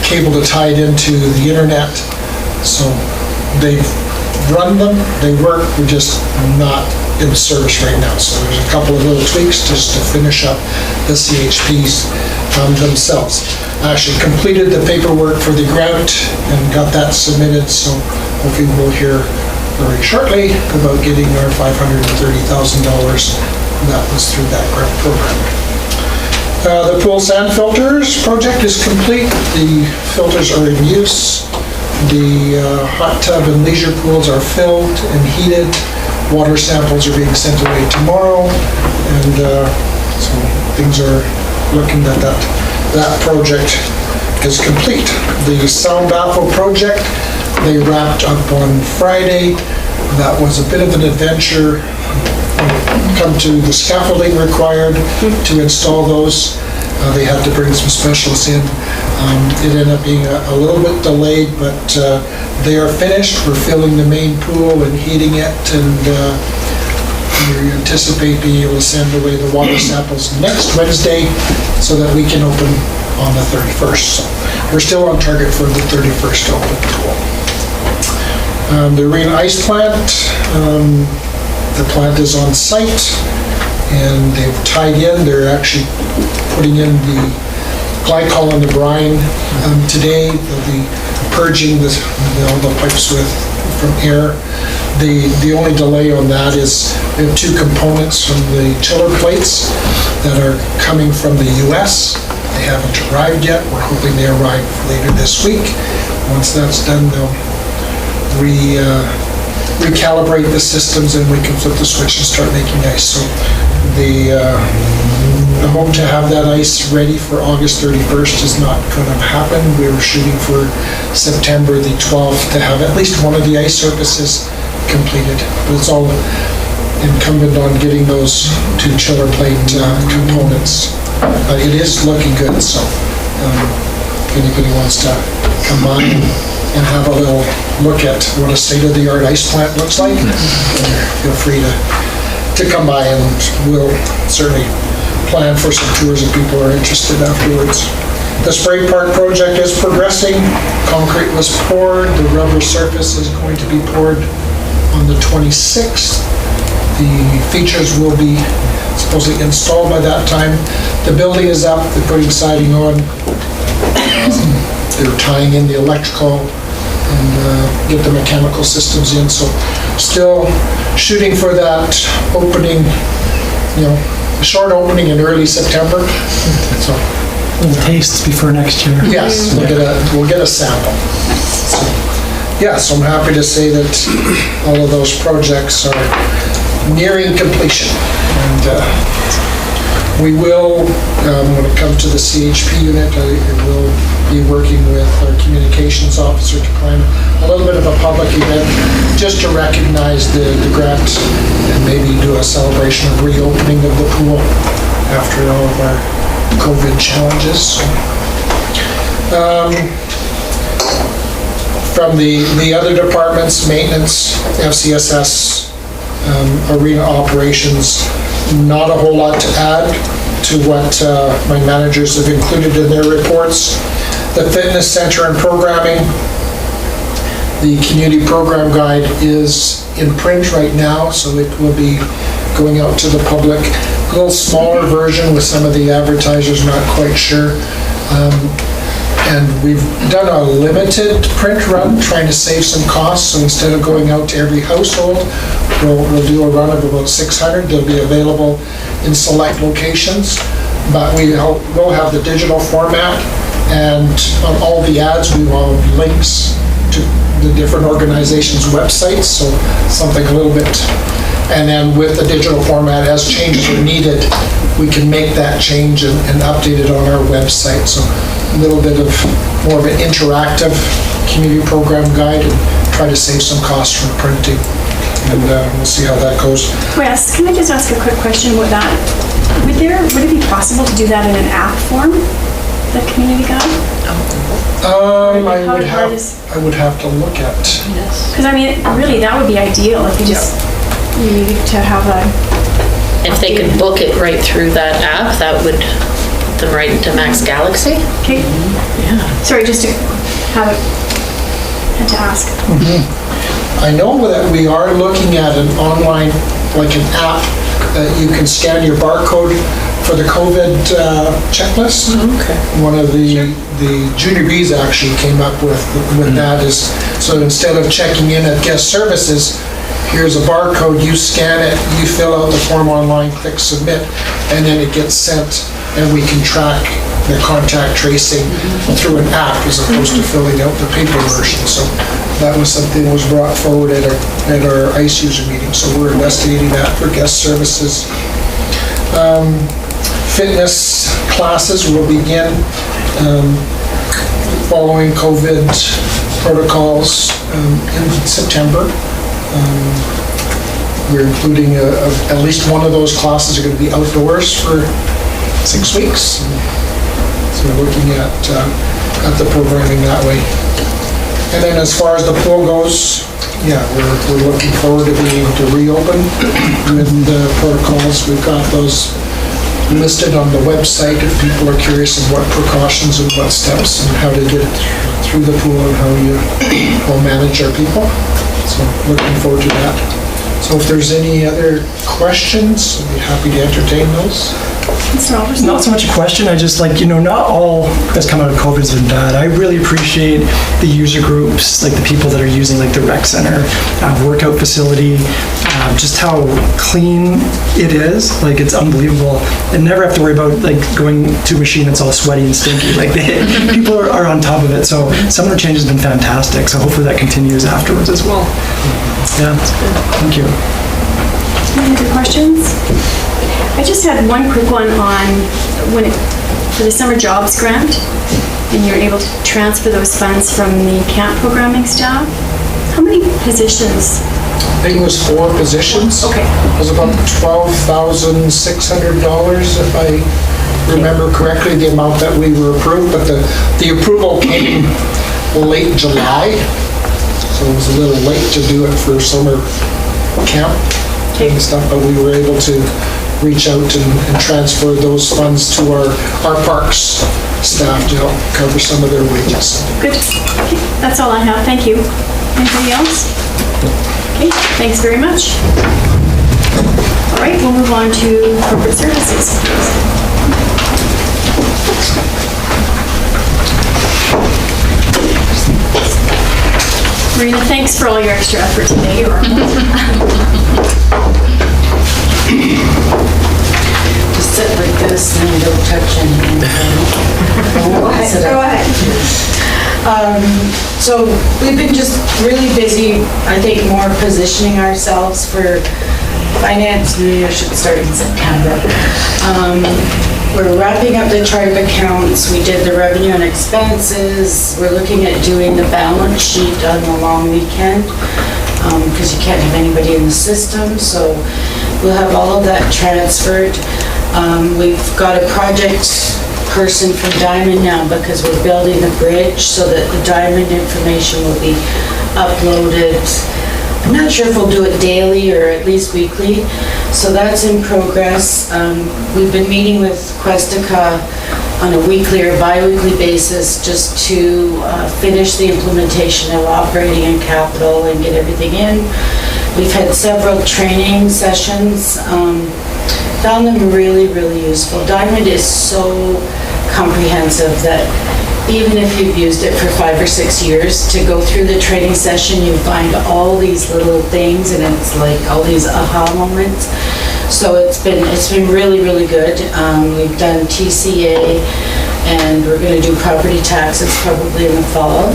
cable to tie it into the internet, so they've run them, they work, we're just not in service right now. So there's a couple of little tweaks just to finish up the CHPs themselves. I actually completed the paperwork for the grant and got that submitted, so hopefully we'll hear very shortly about getting our $530,000 that was through that grant program. The pool sand filters project is complete. The filters are in use. The hot tub and leisure pools are filled and heated. Water samples are being sent away tomorrow, and so things are looking that that project is complete. The sound baffle project, they wrapped up on Friday. That was a bit of an adventure. Come to the scaffolding required to install those. They had to bring some specialists in. It ended up being a little bit delayed, but they are finished. We're filling the main pool and heating it, and we anticipate being able to send away the water samples next Wednesday so that we can open on the 31st. So we're still on target for the 31st to open the pool. The Arena Ice Plant, the plant is on site, and they've tied in. They're actually putting in the glycol and the brine today. They'll be purging all the pipes from air. The only delay on that is we have two components from the chiller plates that are coming from the US. They haven't arrived yet. We're hoping they arrive later this week. Once that's done, they'll recalibrate the systems, and we can flip the switch and start making ice. So the hope to have that ice ready for August 31st is not going to happen. We were shooting for September the 12th to have at least one of the ice surfaces completed. But it's all incumbent on getting those two chiller plate components. But it is looking good, so if anybody wants to come by and have a little look at what a state-of-the-art ice plant looks like, feel free to come by, and we'll certainly plan for some tours if people are interested afterwards. The spray park project is progressing. Concrete was poured. The rubber surface is going to be poured on the 26th. The features will be supposedly installed by that time. The building is up. They're putting siding on. They're tying in the electrical and get the mechanical systems in. So still shooting for that opening, a short opening in early September. So, Little tastes before next year. yes, we'll get a sample. So, so I'm happy to say that all of those projects are nearing completion. And we will, when it comes to the CHP unit, I will be working with our communications officer to plan a little bit of a public event just to recognize the grant and maybe do a celebration of reopening of the pool after all of our COVID challenges. From the other departments, maintenance, FCSS, arena operations, not a whole lot to add to what my managers have included in their reports. The fitness center and programming, the community program guide is in print right now, so it will be going out to the public. A little smaller version with some of the advertisers not quite sure. And we've done a limited print run, trying to save some costs. So instead of going out to every household, we'll do a run of about 600. They'll be available in select locations, but we'll have the digital format, and on all the ads, we will have links to the different organizations' websites, so something a little bit. And then with the digital format, as changes are needed, we can make that change and update it on our website. So a little bit of more of an interactive community program guide, and try to save some costs from printing. And we'll see how that goes. Wes, can I just ask a quick question about that? Would it be possible to do that in an app form, the community guide? I would have to look at. Because I mean, really, that would be ideal if you you need to have a. If they could book it right through that app, that would put them right into Max Galaxy. Okay. Yeah. Sorry, just to have it, had to ask. I know that we are looking at an online, like an app, that you can scan your barcode for the COVID checklist. Okay. One of the Junior Bees actually came up with that is, so instead of checking in at guest services, here's a barcode, you scan it, you fill out the form online, click submit, and then it gets sent, and we can track the contact tracing through an app as opposed to filling out the paper version. So that was something that was brought forward at our ICE user meeting. So we're investigating that for guest services. Fitness classes will begin following COVID protocols in September. We're including at least one of those classes are going to be outdoors for 6 weeks. So we're looking at the programming that way. And then as far as the pool goes, yeah, we're looking forward to being able to reopen with the protocols. We've got those listed on the website if people are curious of what precautions and what steps and how to get through the pool and how you will manage our people. So looking forward to that. So if there's any other questions, I'd be happy to entertain those. Mr. Alderson? Not so much a question, I just like, not all that's come out of COVID has been bad. I really appreciate the user groups, like the people that are using like the rec center, workout facility, just how clean it is. Like it's unbelievable. And never have to worry about like going to a machine that's all sweaty and stinky. Like people are on top of it. So some of the changes have been fantastic. So hopefully that continues afterwards as well. Yeah, that's good. Thank you. Any other questions? I just had one quick one on for the summer jobs grant, and you're able to transfer those funds from the camp programming staff. How many positions? I think it was 4 positions. Okay. It was about $12,600 if I remember correctly, the amount that we were approved, but the approval came late July, so it was a little late to do it for summer camp and stuff, but we were able to reach out and transfer those funds to our parks staff to help cover some of their wages. Good. Okay, that's all I have. Thank you. Anybody else? Okay, thanks very much. All right, we'll move on to corporate services. Marina, thanks for all your extra effort today. Just sit like this and don't touch anything. Go ahead. So we've been just really busy, I think, more positioning ourselves for finance. Maybe I should start in September. We're wrapping up the chart of accounts. We did the revenue and expenses. We're looking at doing the balance sheet on the long weekend because you can't have anybody in the system. So we'll have all of that transferred. We've got a project person from Diamond now because we're building the bridge so that the Diamond information will be uploaded. I'm not sure if we'll do it daily or at least weekly, so that's in progress. We've been meeting with Questica on a weekly or bi-weekly basis just to finish the implementation of operating and capital and get everything in. We've had several training sessions, found them really, really useful. Diamond is so comprehensive that even if you've used it for 5 or 6 years, to go through the training session, you find all these little things and it's like all these aha moments. So it's been really, really good. We've done TCA and we're going to do property taxes probably in the fall.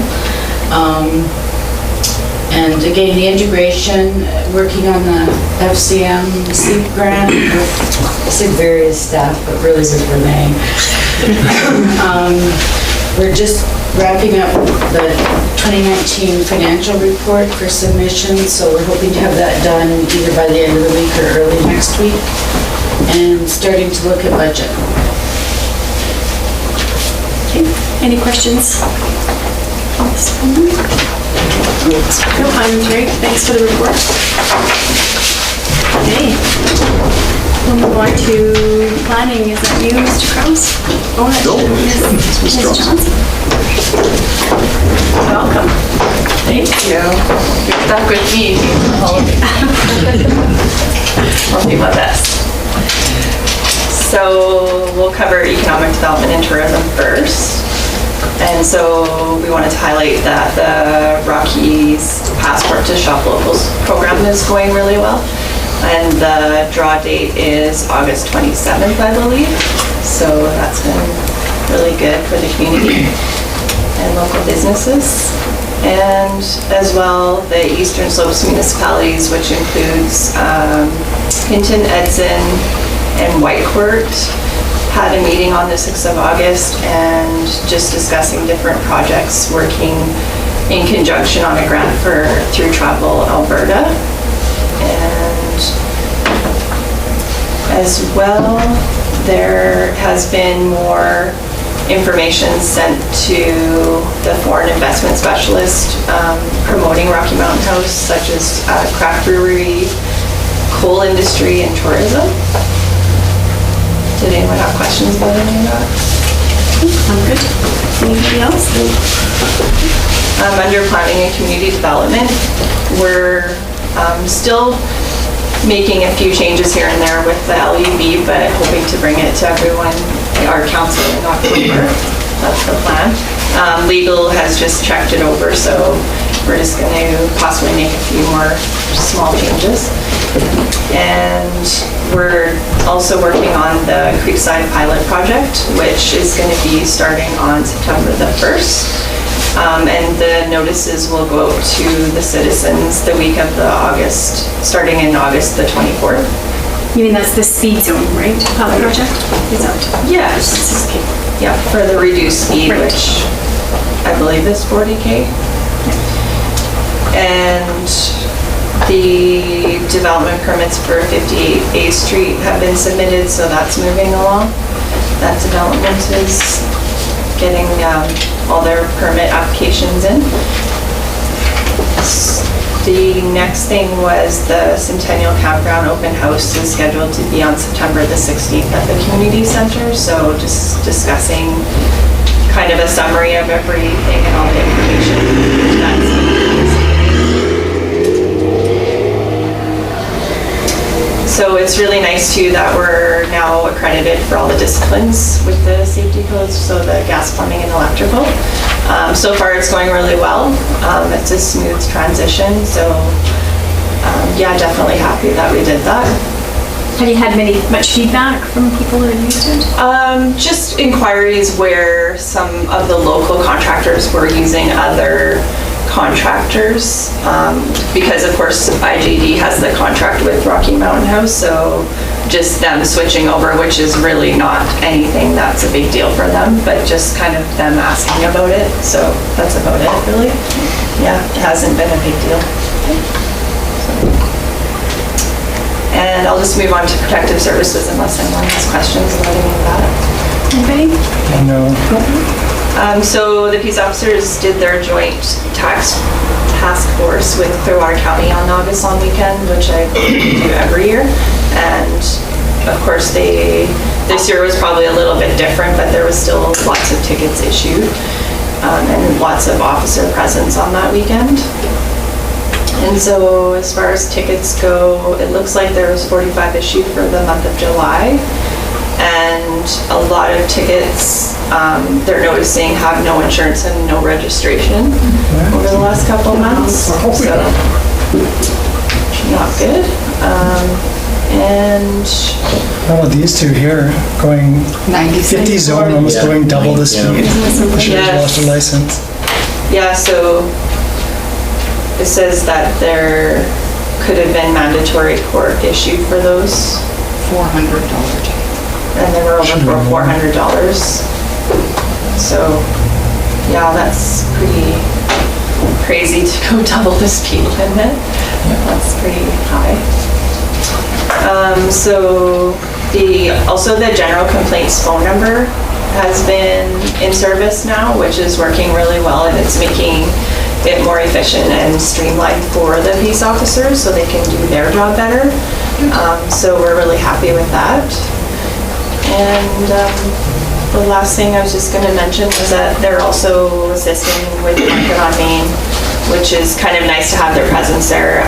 And again, the integration, working on the FCM SEEP grant with various staff, but really with Renee. We're just wrapping up the 2019 financial report for submission, so we're hoping to have that done either by the end of the week or early next week, and starting to look at budget. Okay, any questions? No, I'm great. Thanks for the report. Okay. We'll move on to planning. Is that you, Mr. Krause? Oh, that's No, Ms. Johnson. Welcome. Thank you. You're stuck with me. I'll do my best. So we'll cover economic development and tourism first. And so we wanted to highlight that the Rockies Passport to Shop Locals program is going really well. And the draw date is August 27th, I believe. So that's been really good for the community and local businesses. And as well, the Eastern Slopes municipalities, which includes Hinton, Edson, and Whitecourt, had a meeting on the 6th of August and just discussing different projects working in conjunction on a grant for Through Travel Alberta. And as well, there has been more information sent to the foreign investment specialist promoting Rocky Mountain House, such as craft brewery, coal industry, and tourism. Did anyone have questions about any of that? I'm good. Anybody else? Under planning and community development, we're still making a few changes here and there with the LUB, but hoping to bring it to everyone, our council in October. That's the plan. Legal has just checked it over, so we're just going to possibly make a few more small changes. And we're also working on the Creekside Pilot Project, which is going to be starting on September the 1st. And the notices will go out to the citizens the week of starting in August the 24th. You mean that's the speed zone, right? Pilot project? Is that? Yes. Yeah, for the reduced speed, Right. which I believe is 40K. And the development permits for 58 A Street have been submitted, so that's moving along. That development is getting all their permit applications in. The next thing was the Centennial Campground Open House is scheduled to be on September the 16th at the Community Center, so just discussing kind of a summary of everything and all the information that's So it's really nice too that we're now accredited for all the disciplines with the safety codes, so the gas, plumbing, and electrical. So far it's going really well. It's a smooth transition, so yeah, definitely happy that we did that. Have you had much feedback from people that have used it? Just inquiries where some of the local contractors were using other contractors, because of course IJD has the contract with Rocky Mountain House, so just them switching over, which is really not anything that's a big deal for them, but just kind of them asking about it, so that's about it really. Yeah, it hasn't been a big deal. And I'll just move on to protective services unless anyone has questions about any of that. Anybody? No. So the peace officers did their joint task force with Clearwater County on August long weekend, which I do every year. And of course, this year was probably a little bit different, but there was still lots of tickets issued and lots of officer presence on that weekend. And so as far as tickets go, it looks like there was 45 issued for the month of July. And a lot of tickets, they're noticing have no insurance and no registration over the last couple of months. So, not good. And How about these two here, going 96. 50 zone, almost going double the speed? They should have lost their license. yeah, so it says that there could have been mandatory court issued for those. $400 ticket. And they were over for $400. So, yeah, that's pretty crazy to go double the speed limit. That's pretty high. So also the general complaints phone number has been in service now, which is working really well, and it's making it more efficient and streamlined for the peace officers so they can do their job better. So we're really happy with that. And the last thing I was just going to mention was that they're also assisting with Market on Main, which is kind of nice to have their presence there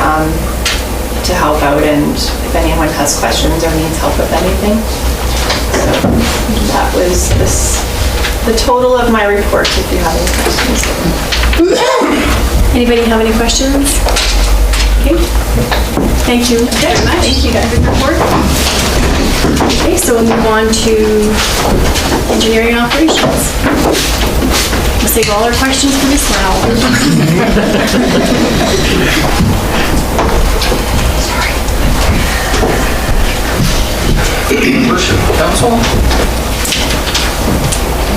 to help out, and if anyone has questions or needs help with anything. So that was the total of my report, if you have any questions. Anybody have any questions? Okay. Thank you very much. Thank you. Good report. Okay, So we'll move on to engineering and operations. We'll save all our questions for this round. Worship Council.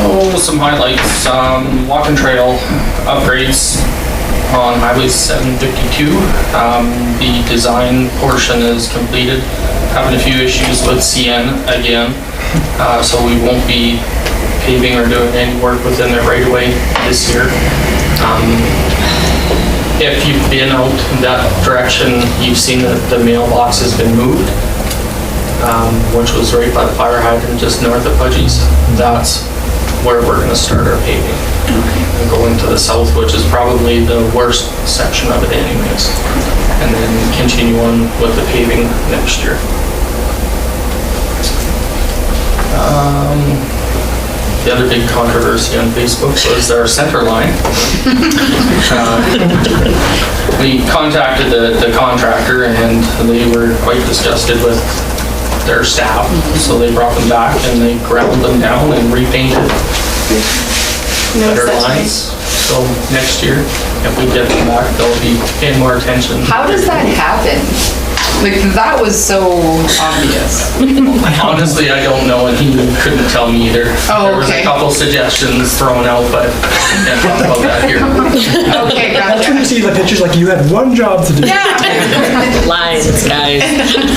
Oh, some highlights. Walk and trail upgrades on Highway 752. The design portion is completed. Having a few issues with CN again, so we won't be paving or doing any work within the right of way this year. If you've been out in that direction, you've seen that the mailbox has been moved, which was right by the fire hydrant just north of Pudgy's. That's where we're gonna start our paving. And go into the south, which is probably the worst section of it anyways. And then continue on with the paving next year. The other big controversy on Facebook was our center line. We contacted the contractor and they were quite disgusted with their staff, so they brought them back and they ground them down and repainted better lines. So next year, if we get them back, they'll be paying more attention. How does that happen? Like, that was so obvious. Honestly, I don't know, and he couldn't tell me either. Oh, There was a okay. couple suggestions thrown out, but I can't talk about that here. Okay, That's when you gotcha. see the pictures like you had one job to do. Lines, guys.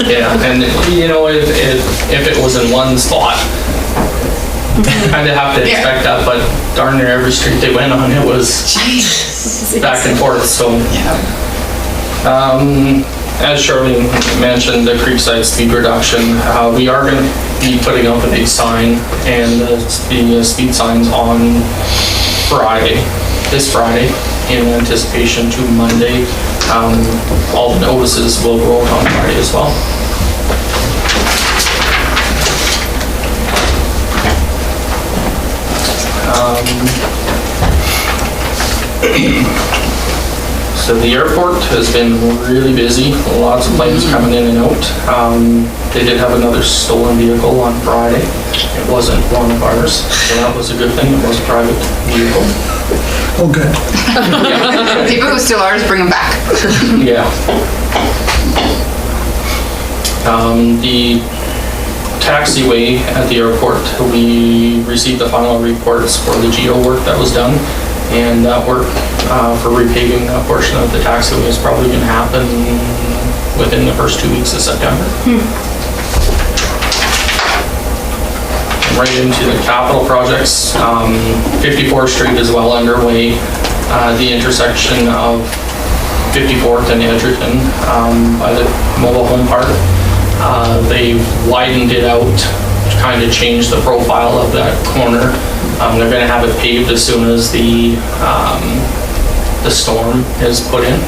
Yeah, and you know, if it was in one spot, kind of have to Yeah. expect that, but darn near every street they went on, it was back and forth, so. As Charlene mentioned, the Creekside speed reduction, we are going to be putting up a big sign and the speed signs on Friday, this Friday, in anticipation to Monday. All the notices will go out on Friday as well. So the airport has been really busy, lots of planes coming in and out. They did have another stolen vehicle on Friday. It wasn't one of ours, so that was a good thing. It was a private vehicle. Oh, good. People who steal ours, bring them back. Yeah. The taxiway at the airport, we received the final reports for the geo work that was done. And that work for repaving that portion of the taxiway is probably going to happen within the first 2 weeks of September. Right into the capital projects, 54th Street is well underway. The intersection of 54th and Edgerton by the mobile home park. They widened it out to kind of change the profile of that corner. They're going to have it paved as soon as the storm is put in,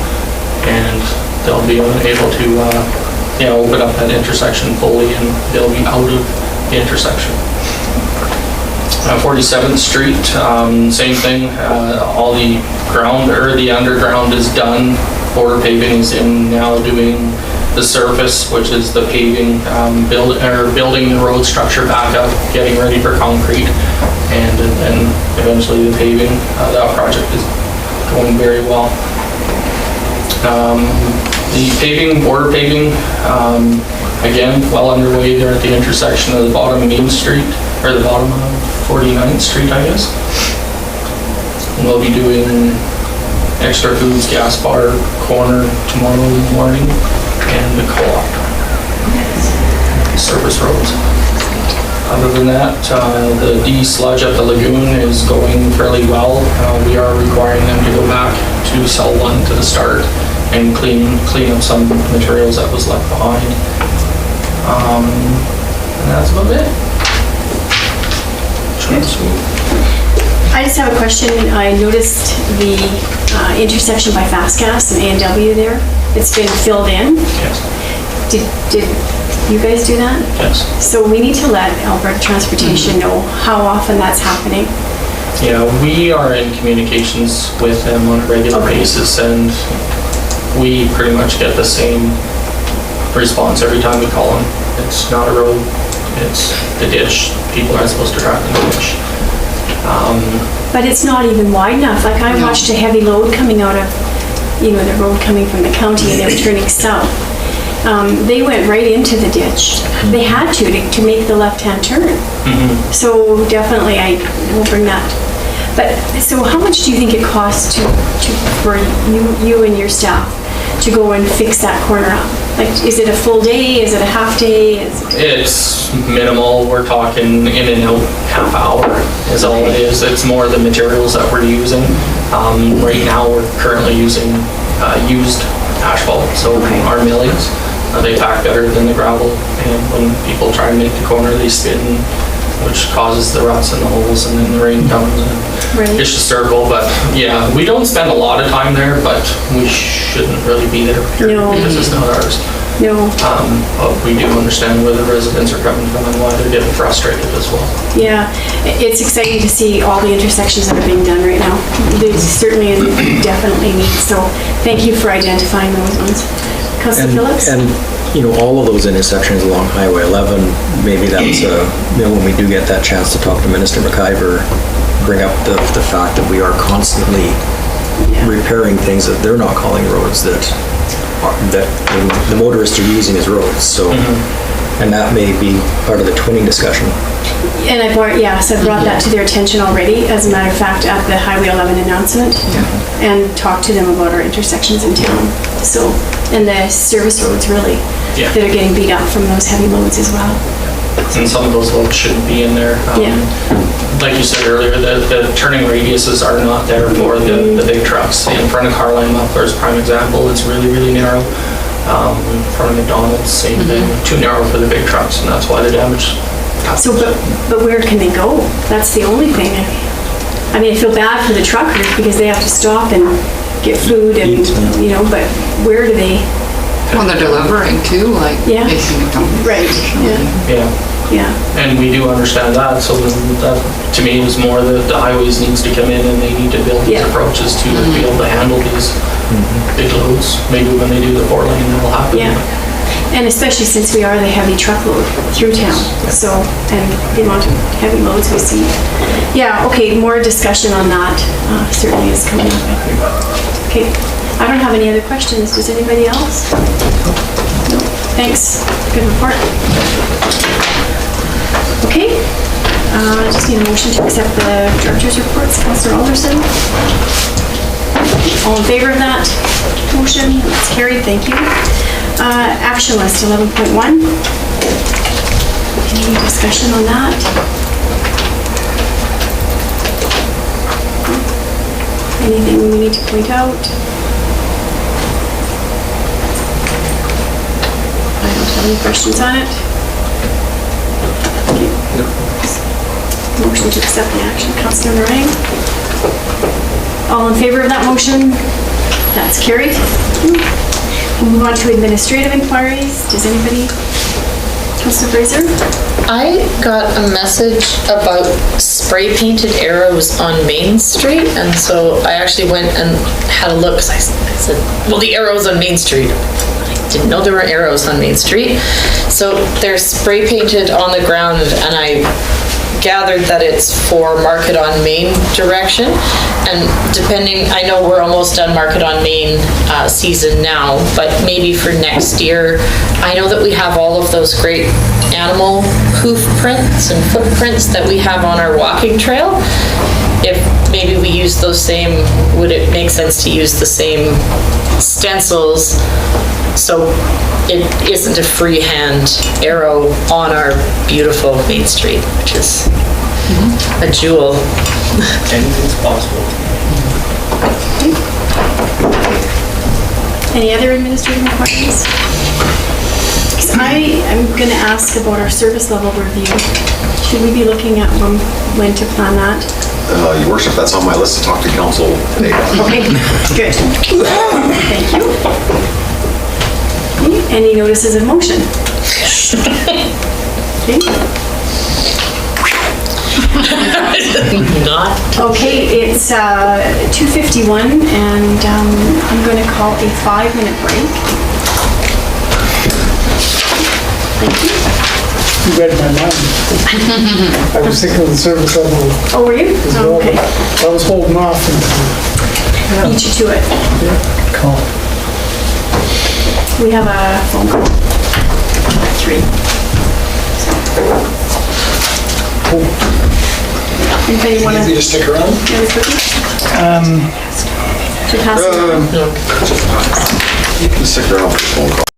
and they'll be able to open up that intersection fully, and they'll be out of the intersection. 47th Street, same thing. All the ground or the underground is done. Border paving is in now, doing the surface, which is the paving, building the road structure back up, getting ready for concrete, and then eventually the paving. That project is going very well. The paving, border paving, again, well underway there at the intersection of the bottom of Main Street, or the bottom of 49th Street, I guess. And we'll be doing Extra Foods gas bar corner tomorrow morning, and the co-op service roads. Other than that, the de-sludge at the lagoon is going fairly well. We are requiring them to go back to cell 1 to the start and clean up some materials that was left behind. And that's about it. I just have a question. I noticed the intersection by Fast Gas and A&W there. It's been filled in. Yes. Did you guys do that? Yes. So we need to let Alberta Transportation know how often that's happening. Yeah, we are in communications with them on a regular basis, and we pretty much get the same response every time we call them. It's not a real It's the ditch, people aren't supposed to drive in the ditch. But it's not even wide enough. Like I watched a heavy load coming out of, the road coming from the county and they were turning south. They went right into the ditch. They had to make the left-hand turn. So definitely I will bring that. But, so how much do you think it costs for you and your staff to go and fix that corner up? Like, is it a full day? Is it a half day? It's minimal, we're talking in and out half hour is all it is. It's more the materials that we're using. Right now, we're currently using used asphalt, so our millings, they pack better than the gravel, and when people try and make the corner, they skid, which causes the ruts and the holes, and then the rain comes and it's a circle. But yeah, we don't spend a lot of time there, but we shouldn't really be there because it's not ours. No. But we do understand where the residents are coming from and why they're getting frustrated as well. Yeah, it's exciting to see all the intersections that are being done right now. There's certainly definitely need, so thank you for identifying those ones. Councilor Phillips? And, all of those intersections along Highway 11, maybe that's, when we do get that chance to talk to Minister McIver, bring up the fact that we are constantly repairing things that they're not calling roads that the motorists are using as roads. So, and that may be part of the twinning discussion. And I brought that to their attention already, as a matter of fact, at the Highway 11 announcement, and talked to them about our intersections in town. So, and the service roads really, that are getting beat up from those heavy loads as well. And some of those loads shouldn't be in there. Like you said earlier, the turning radiuses are not there for the big trucks. In front of Carline Muffler is a prime example. It's really, really narrow. In front of McDonald's, same thing. Too narrow for the big trucks, and that's why the damage. So, but where can they go? That's the only thing. I mean, I feel bad for the truckers because they have to stop and get food and, but where do they? Well, they're delivering too, like making it come. Right, yeah. And we do understand that, so that, to me, is more that the highways needs to come in and they need to build these approaches to be able to handle these big loads. Maybe when they do the 4-lane, that'll happen. Yeah. And especially since we are the heavy truckload through town, so, and the amount of heavy loads we see. Yeah, okay, more discussion on that certainly is coming up. Okay, I don't have any other questions. Does anybody else? No. Thanks. Good report. Okay, I just need a motion to accept the director's reports. Councillor Alderson? All in favor of that motion? It's carried, thank you. Action list 11.1. Any discussion on that? Anything we need to point out? I don't have any questions on it. Okay. Motion to accept the action, Councillor Narang. All in favor of that motion? That's carried. We'll move on to administrative inquiries. Does anybody? Councilor Fraser? I got a message about spray painted arrows on Main Street, and so I actually went and had a look, because I said, well, the arrows on Main Street. I didn't know there were arrows on Main Street. So they're spray painted on the ground, and I gathered that it's for Market on Main direction, and depending, I know we're almost done Market on Main season now, but maybe for next year, I know that we have all of those great animal hoof prints and footprints that we have on our walking trail. If maybe we use those same, would it make sense to use the same stencils so it isn't a freehand arrow on our beautiful Main Street, which is a jewel. Anything's possible. Any other administrative inquiries? I am going to ask about our service level review. Should we be looking at when to plan that? Your worship, that's on my list to talk to council today. Okay, good. Thank you. Okay, any notices of motion? Okay. Not. Okay, it's 2:51 and I'm going to call a 5-minute break. Thank you. You read my mind. I was thinking of the service level Oh, were you? as Oh, well, okay. but I was holding off until, Beat you to it. Cool. We have a phone call. 3. Anybody want Maybe to? to stick around? Should pass it. You can stick around for the phone call.